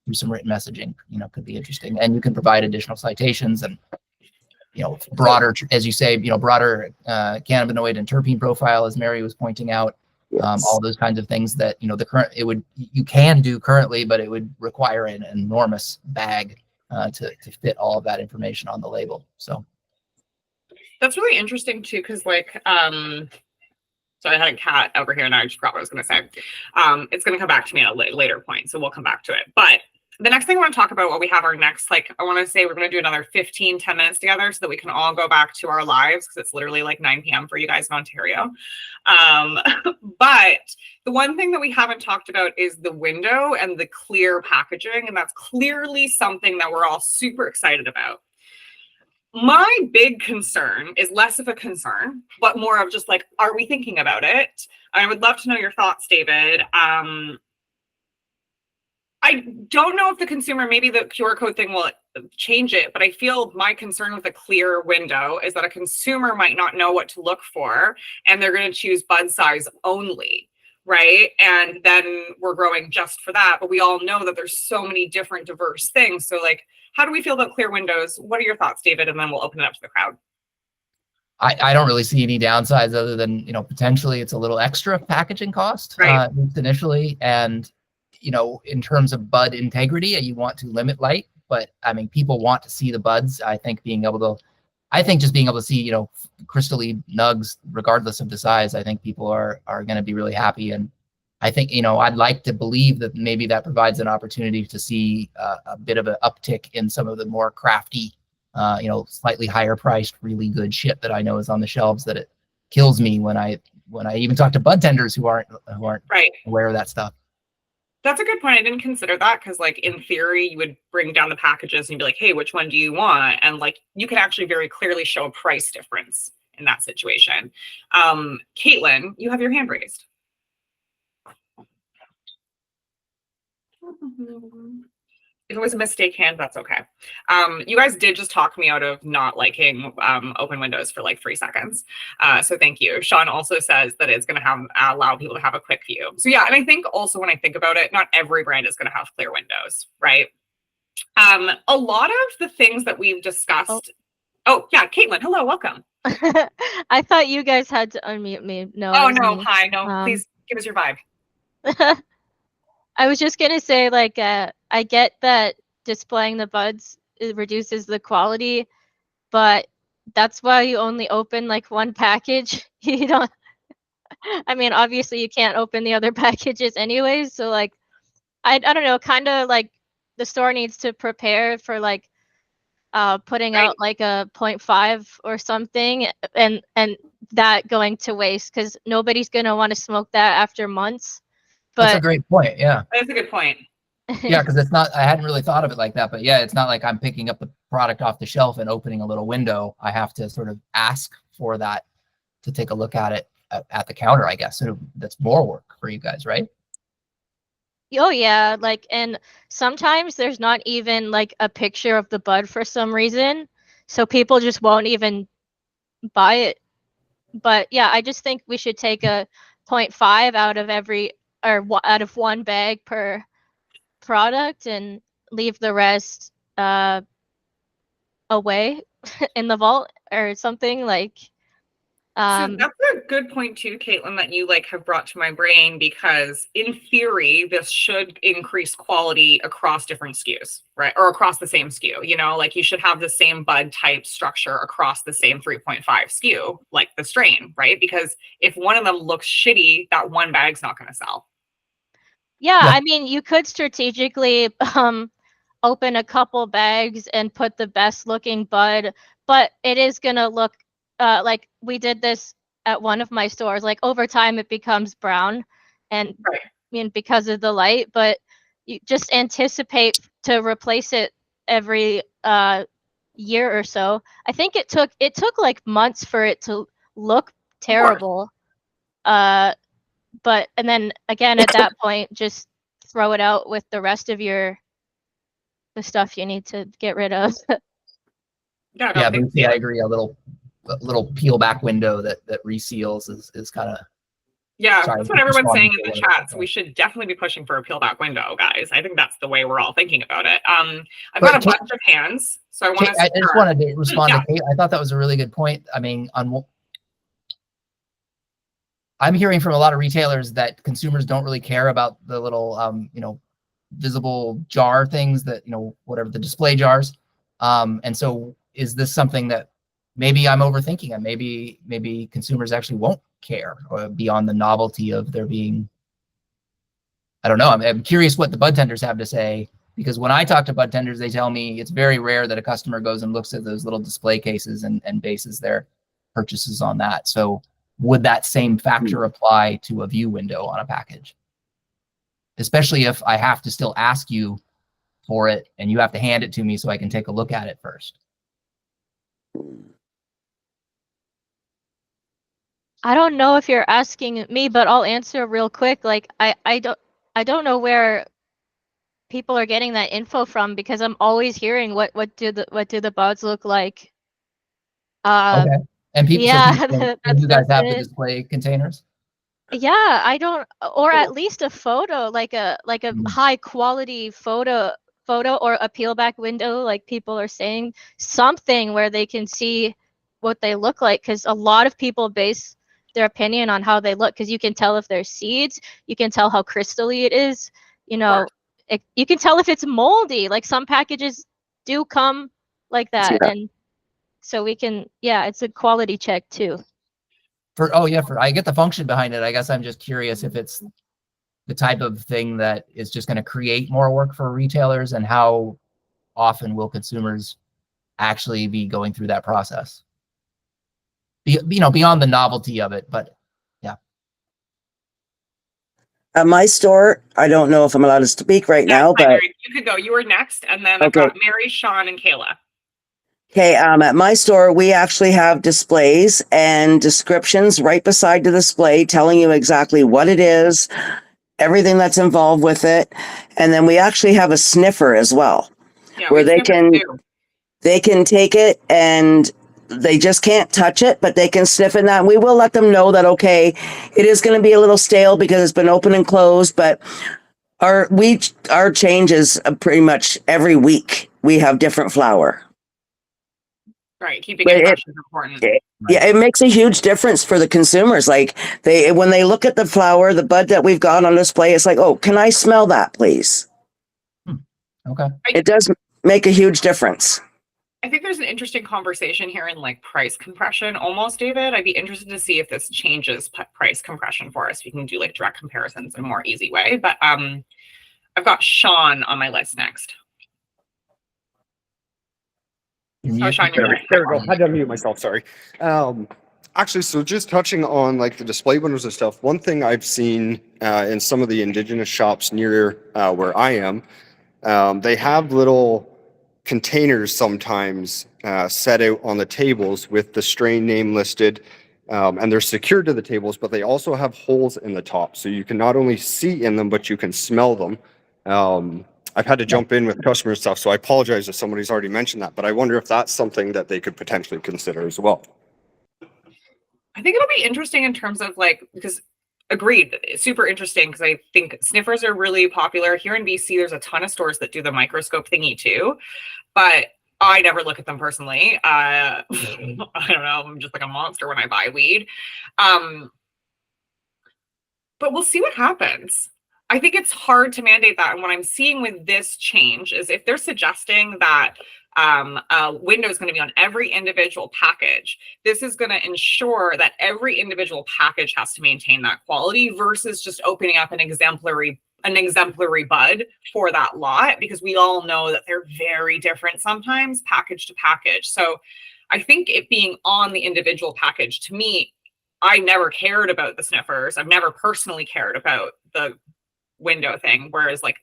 through some written messaging, could be interesting. And you can provide additional citations and, broader, as you say, broader cannabinoid and terpene profile, as Mary was pointing out. Yes. All those kinds of things that, you can do currently, but it would require an enormous bag to fit all of that information on the label. So that's really interesting too, because like, so I had a cat over here and I just forgot what I was going to say. It's going to come back to me at a later point, so we'll come back to it. But the next thing I want to talk about, what we have our next, like, I want to say we're going to do another 10 minutes together so that we can all go back to our lives, because it's literally like 9 p.m. for you guys in Ontario. But the one thing that we haven't talked about is the window and the clear packaging. And that's clearly something that we're all super excited about. My big concern is less of a concern, but more of just like, are we thinking about it? I would love to know your thoughts, David. I don't know if the consumer, maybe the QR code thing will change it, but I feel my concern with a clear window is that a consumer might not know what to look for, and they're going to choose bud size only, right? And then we're growing just for that, but we all know that there's so many different diverse things. So like, how do we feel about clear windows? What are your thoughts, David? And then we'll open it up to the crowd. I don't really see any downsides other than, potentially it's a little extra packaging cost, Right. at least initially. And, in terms of bud integrity, you want to limit light, but I mean, people want to see the buds. I think just being able to see, crystally nugs, regardless of the size, I think people are going to be really happy. And I think, I'd like to believe that maybe that provides an opportunity to see a bit of an uptick in some of the more crafty, slightly higher priced, really good shit that I know is on the shelves, that it kills me when I even talk to bud tenders who aren't Right. aware of that stuff. That's a good point. I didn't consider that, because like in theory, you would bring down the packages and be like, hey, which one do you want? And like, you can actually very clearly show a price difference in that situation. Caitlin, you have your hand raised. If it was a mistake hand, that's okay. You guys did just talk me out of not liking open windows for like 3 seconds. So thank you. Sean also says that it's going to allow people to have a quick view. So yeah, and I think also when I think about it, not every brand is going to have clear windows, right? A lot of the things that we've discussed. Oh yeah, Caitlin, hello, welcome. I thought you guys had to unmute me. No. Oh no, hi, no, please give us your vibe. I was just gonna say, like, I get that displaying the buds reduces the quality, but that's why you only open like one package. You don't. I mean, obviously you can't open the other packages anyways. So like, I don't know, kind of like the store needs to prepare for like putting Right. out like a 0.5 or something, and that going to waste, because nobody's gonna want to smoke that after months. That's a But great point. Yeah. That's a good point. Yeah, because it's not, I hadn't really thought of it like that, but yeah, it's not like I'm picking up the product off the shelf and opening a little window. I have to sort of ask for that to take a look at it at the counter, I guess. So that's more work for you guys, right? Oh yeah, like, and sometimes there's not even like a picture of the bud for some reason, so people just won't even buy it. But yeah, I just think we should take a 0.5 out of out of one bag per product and leave the rest away in the vault or something like. So that's a good point too, Caitlin, that you like have brought to my brain, because in theory, this should increase quality across different SKUs, right? Or across the same SKU, like you should have the same bud type structure across the same 3.5 SKU, like the strain, right? Because if one of them looks shitty, that one bag's not going to sell. Yeah, Yeah. I mean, you could strategically open a couple bags and put the best looking bud, but it is gonna look like we did this at one of my stores. Like over time, it becomes brown, and Right. I mean, because of the light. But you just anticipate to replace it every year or so. I think it took like months for it to look terrible. But and then again at that point, just throw it out with the rest of the stuff you need to get rid of. Yeah, no, Yeah, thank but yeah, you. I agree. A little peel back window that reseals is kind of. Yeah, Sorry, that's what everyone's responding saying to in the what I was chats. We should definitely be pushing for a peel back window, guys. I think that's the way we're all thinking about it. I've But got a bunch of hands, so I want Kate, to. I just wanted to respond Yeah. to Kate. I thought that was a really good point. I mean, I'm hearing from a lot of retailers that consumers don't really care about the little, visible jar things that, whatever the display jars. And so is this something that maybe I'm overthinking, and maybe consumers actually won't care, or beyond the novelty of there being, I don't know. I'm curious what the bud tenders have to say Because when I talk to bud tenders, they tell me it's very rare that a customer goes and looks at those little display cases and bases their purchases on that. So would that same factor apply to a view window on a package? Especially if I have to still ask you for it and you have to hand it to me so I can take a look at it first. I don't know if you're asking me, but I'll answer real quick. Like I don't know where people are getting that info from, because I'm always hearing what do the buds look like. Okay. And people, Yeah, so people, that's you guys have the it. display containers? Yeah, I don't, or at least a photo, like a high quality photo or a peel back window, like people are saying, something where they can see what they look like, because a lot of people base their opinion on how they look, because you can tell if there's seeds, you can tell how crystally it is, you know, you can tell if it's moldy. Like some packages do come like that, and so we can, yeah, it's a quality check too. I get the function behind it. I guess I'm just curious if it's the type of thing that is just going to create more work for retailers, and how often will consumers actually be going through that process? Beyond the novelty of it, but yeah. At my store, I don't know if I'm allowed to speak right now, but Mary, you could go. You were next, and then I've got Mary, Sean, and Kayla. okay, at my store, we actually have displays and descriptions right beside the display telling you exactly what it is, everything that's involved with it. And then we actually have a sniffer as well, where they can take it and they just can't touch it, but they can sniff it. And we will let them know that, okay, it is going to be a little stale because it's been open and closed, but our changes pretty much every week. We have different flour. Right, keeping it fresh is important. Yeah, it makes a huge difference for the consumers. Like when they look at the flour, the bud that we've got on display, it's like, oh, can I smell that, please? Okay. It does make a huge difference. I think there's an interesting conversation here in like price compression almost, David. I'd be interested to see if this changes price compression for us. We can do like direct comparisons in a more easy way. But I've got Sean on my list next. Oh, Sean, there we go. I had to unmute myself. Sorry. Actually, so just touching on like the display windows and stuff, one thing I've seen in some of the indigenous shops near where I am, they have little containers sometimes set out on the tables with the strain name listed, and they're secured to the tables, but they also have holes in the top. So you can not only see in them, but you can smell them. I've had to jump in with customer stuff, so I apologize if somebody's already mentioned that, but I wonder if that's something that they could potentially consider as well. I think it'll be interesting in terms of like, because agreed, super interesting, because I think sniffers are really popular. Here in BC, there's a ton of stores that do the microscope thingy too, but I never look at them personally. I don't know, I'm just like a monster when I buy weed. But we'll see what happens. I think it's hard to mandate that. And what I'm seeing with this change is if they're suggesting that a window is going to be on every individual package, this is going to ensure that every individual package has to maintain that quality versus just opening up an exemplary bud for that lot, because we all know that they're very different sometimes package to package. So I think it being on the individual package, to me, I never cared about the sniffers. I've never personally cared about the window thing, whereas like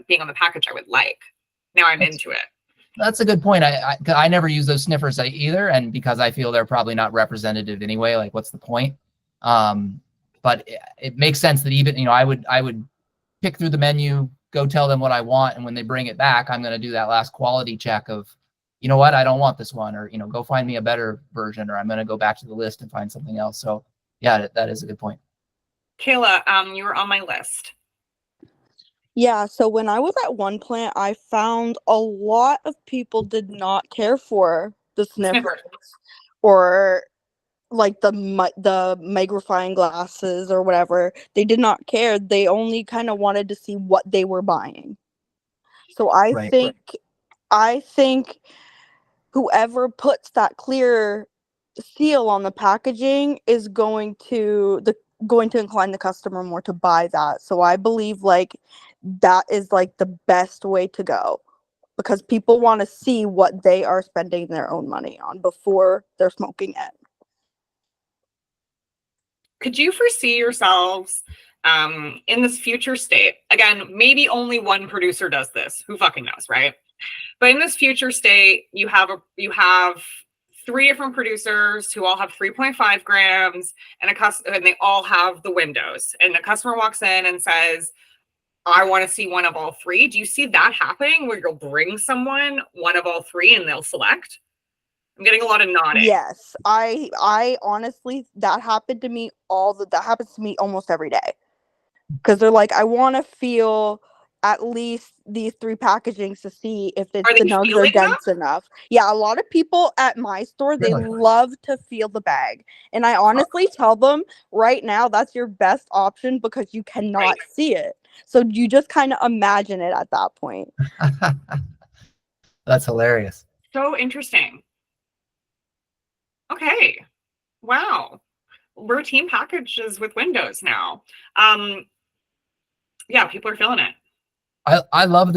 being on the package I would like. Now I'm into it. That's a good point. I never use those sniffers either, and because I feel they're probably not representative anyway, like what's the point? But it makes sense that even, I would pick through the menu, go tell them what I want, and when they bring it back, I'm going to do that last quality check of, you know what, I don't want this one, or go find me a better version, or I'm going to go back to the list and find something else. So yeah, that is a good point. Kayla, you were on my list. Yeah, so when I was at one plant, I found a lot of people did not care for the sniffers or like the magnifying glasses or whatever. They did not care. They only kind of wanted to see what they were buying. So I think whoever puts that clear seal on the packaging is going to incline the customer more to buy that. So I believe like that is like the best way to go, because people want to see what they are spending their own money on before they're smoking it. Could you foresee yourselves in this future state? Again, maybe only one producer does this. Who fucking knows, right? But in this future state, you have 3 different producers who all have 3.5 grams, and they all have the windows. And a customer walks in and says, I want to see one of all 3. Do you see that happening where you'll bring someone one of all 3 and they'll select? I'm getting a lot of nodding. Yes, I honestly, that happens to me almost every day, because they're like, I want to feel at least these 3 packagings to see if the nugs are dense enough. Yeah, a lot of people at my store, they love to feel the bag, and I honestly tell them right now that's your best option because you cannot see it, so you just kind of imagine it at that point. That's hilarious. So interesting. Okay. Wow. Routine packages with windows now. Yeah, people are feeling it. I love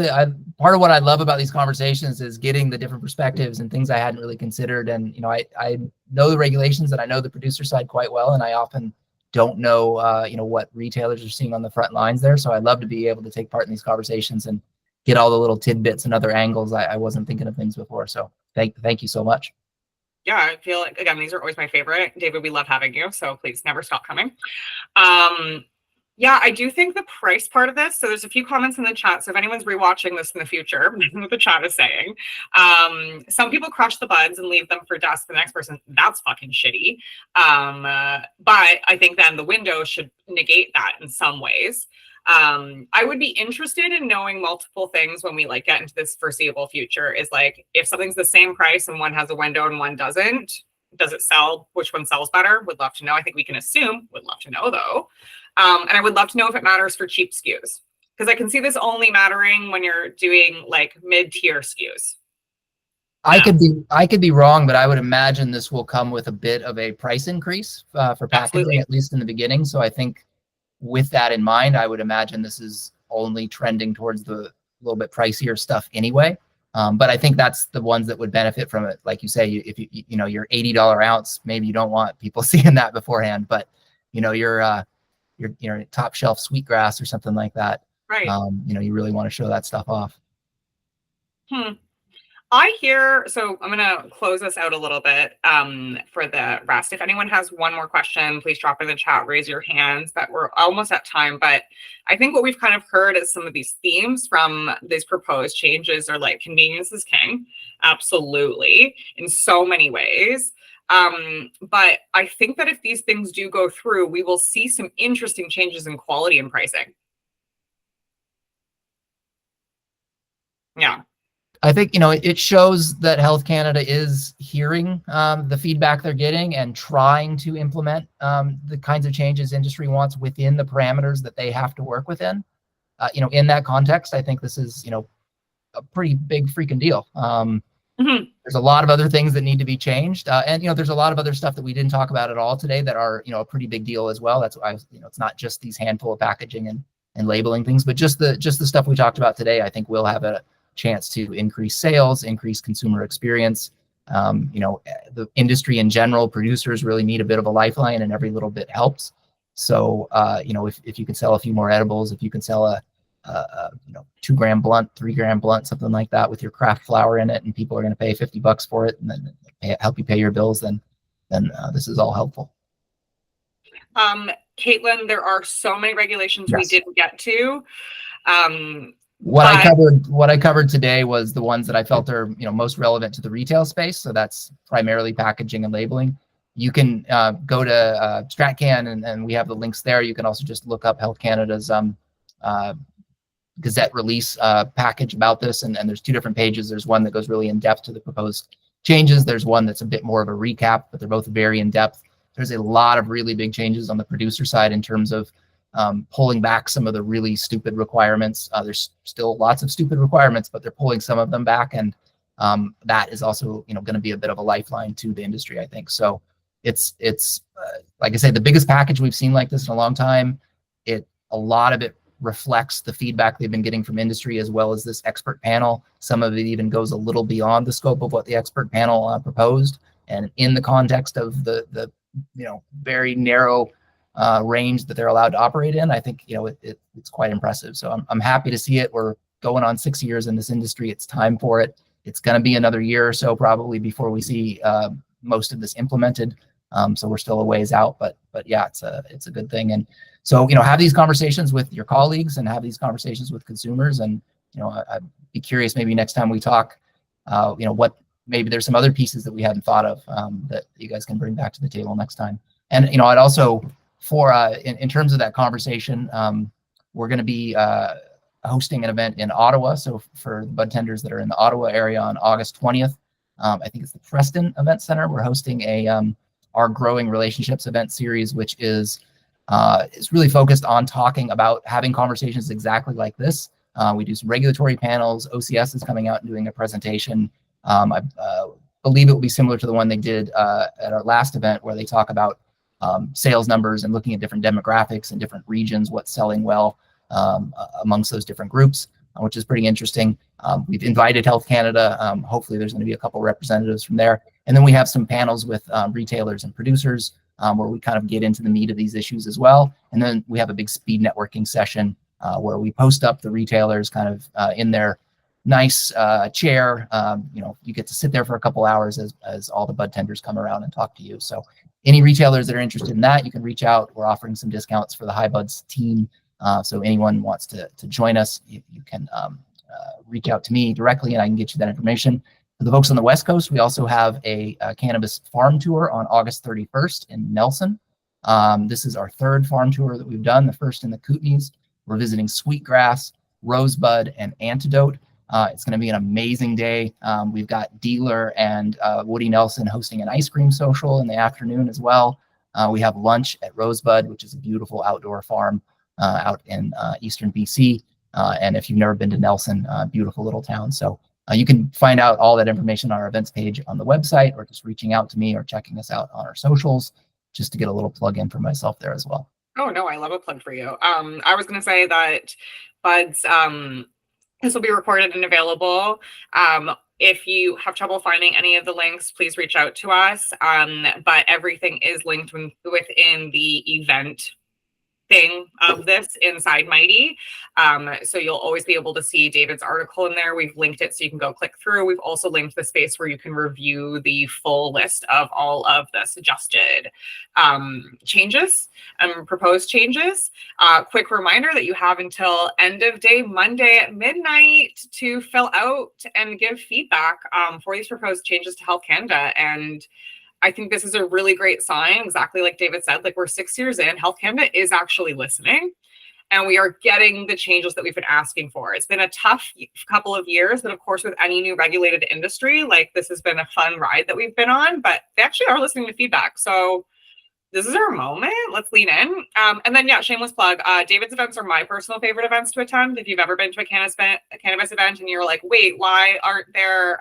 part of what I love about these conversations is getting the different perspectives and things I hadn't really considered. And, I know the regulations and I know the producer side quite well. And I often don't know, what retailers are seeing on the front lines there. So I love to be able to take part in these conversations and get all the little tidbits and other angles I wasn't thinking of things before. So thank you so much. Yeah, I feel like, again, these are always my favorite. David, we love having you, so please never stop coming. Yeah, I do think the price part of this, so there's a few comments in the chat, so if anyone's rewatching this in the future, what the chat is saying, some people crush the buds and leave them for dust for the next person. That's fucking shitty. But I think then the window should negate that in some ways. I would be interested in knowing multiple things when we get into this foreseeable future, is if something's the same price and one has a window and one doesn't, does it sell? Which one sells better? Would love to know. I think we can assume. Would love to know though. And I would love to know if it matters for cheap SKUs, because I can see this only mattering when you're doing mid-tier SKUs. I could be wrong, but I would imagine this will come with a bit of a price increase for packaging, Absolutely. At least in the beginning. So I think with that in mind, I would imagine this is only trending towards the little bit pricier stuff anyway. But I think that's the ones that would benefit from it. Like you say, if your $80 ounce, maybe you don't want people seeing that beforehand, but your top shelf sweetgrass or something like that. Right. You really want to show that stuff off. I hear, so I'm going to close this out a little bit for the rest. If anyone has one more question, please drop in the chat, raise your hands, but we're almost at time. But I think what we've kind of heard is some of these themes from these proposed changes are convenience is king. Absolutely. In so many ways. But I think that if these things do go through, we will see some interesting changes in quality and pricing. Yeah. I think, it shows that Health Canada is hearing the feedback they're getting and trying to implement the kinds of changes industry wants within the parameters that they have to work within. In that context, I think this is, a pretty big freaking deal. There's a lot of other things that need to be changed. And, there's a lot of other stuff that we didn't talk about at all today that are, a pretty big deal as well. That's why, it's not just these handful of packaging and labeling things, but just the stuff we talked about today, I think will have a chance to increase sales, increase consumer experience. The industry in general, producers really need a bit of a lifeline, and every little bit helps. So, if you can sell a few more edibles, if you can sell a 2 gram blunt, 3 gram blunt, something like that with your craft flower in it, and people are going to pay $50 for it, and then help you pay your bills, then this is all helpful. Caitlin, there are so many regulations we didn't get to. What I covered today was the ones that I felt are most relevant to the retail space. So that's primarily packaging and labeling. You can go to StratCann and we have the links there. You can also just look up Health Canada's Gazette release package about this, and there's 2 different pages. There's one that goes really in depth to the proposed changes. There's one that's a bit more of a recap, but they're both very in depth. There's a lot of really big changes on the producer side in terms of pulling back some of the really stupid requirements. There's still lots of stupid requirements, but they're pulling some of them back, and that is also going to be a bit of a lifeline to the industry, I think. So it's like I say, the biggest package we've seen like this in a long time. A lot of it reflects the feedback they've been getting from industry, as well as this expert panel. Some of it even goes a little beyond the scope of what the expert panel proposed, and in the context of the very narrow range that they're allowed to operate in. I think it's quite impressive. So I'm happy to see it. We're going on 6 years in this industry. It's time for it. It's going to be another year or so probably before we see most of this implemented. So we're still a ways out, but yeah, it's a good thing. And so, have these conversations with your colleagues and have these conversations with consumers. And, I'd be curious maybe next time we talk, what maybe there's some other pieces that we hadn't thought of that you guys can bring back to the table next time. And, I'd also, in terms of that conversation, we're going to be hosting an event in Ottawa. So for the bud tenders that are in the Ottawa area on August 20th, I think it's the Preston Event Center. We're hosting our Growing Relationships event series, which is really focused on talking about having conversations exactly like this. We do some regulatory panels. OCS is coming out and doing a presentation. I believe it will be similar to the one they did at our last event, where they talk about sales numbers and looking at different demographics and different regions, what's selling well amongst those different groups, which is pretty interesting. We've invited Health Canada. Hopefully there's going to be a couple representatives from there. And then we have some panels with retailers and producers where we kind of get into the meat of these issues as well. And then we have a big speed networking session where we post up the retailers kind of in their nice chair. You get to sit there for a couple hours as all the bud tenders come around and talk to you. So any retailers that are interested in that, you can reach out. We're offering some discounts for the High Buds team. So anyone wants to join us, you can reach out to me directly and I can get you that information. For the folks on the West Coast, we also have a cannabis farm tour on August 31st in Nelson. This is our third farm tour that we've done, the first in the Kootenays. We're visiting Sweetgrass, Rosebud, and Antidote. It's going to be an amazing day. We've got Dealer and Woody Nelson hosting an ice cream social in the afternoon as well. We have lunch at Rosebud, which is a beautiful outdoor farm out in eastern BC. And if you've never been to Nelson, beautiful little town. So you can find out all that information on our events page on the website, or just reaching out to me or checking us out on our socials, just to get a little plug in for myself there as well. Oh, no, I love a plug for you. I was going to say that Buds, this will be recorded and available. If you have trouble finding any of the links, please reach out to us. But everything is linked within the event thing of this inside Mighty. So you'll always be able to see David's article in there. We've linked it so you can go click through. We've also linked the space where you can review the full list of all of the suggested changes and proposed changes. Quick reminder that you have until end of day Monday at midnight to fill out and give feedback for these proposed changes to Health Canada. And I think this is a really great sign, exactly like David said, like we're 6 years in, Health Canada is actually listening and we are getting the changes that we've been asking for. It's been a tough couple of years, but of course with any new regulated industry, like this has been a fun ride that we've been on, but they actually are listening to feedback. So this is our moment. Let's lean in. And then, yeah, shameless plug. David's events are my personal favorite events to attend. If you've ever been to a cannabis event and you're like, wait, why aren't there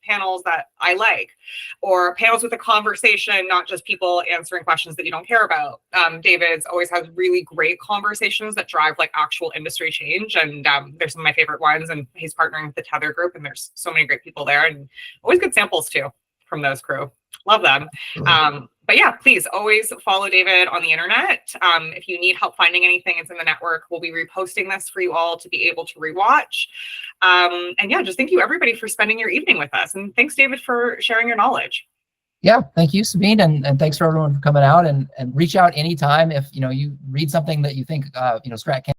panels that I like? Or panels with a conversation, not just people answering questions that you don't care about. David's always has really great conversations that drive like actual industry change. And there's some of my favorite ones. And he's partnering with the Tether Group. And there's so many great people there. And always good samples, too, from those crew. Love them. But yeah, please always follow David on the internet. If you need help finding anything, it's in the network. We'll be reposting this for you all to be able to rewatch. And yeah, just thank you everybody for spending your evening with us. And thanks, David, for sharing your knowledge. Yeah, thank you, Sabine, and thanks for everyone for coming out, and reach out anytime if you read something that you think StratCann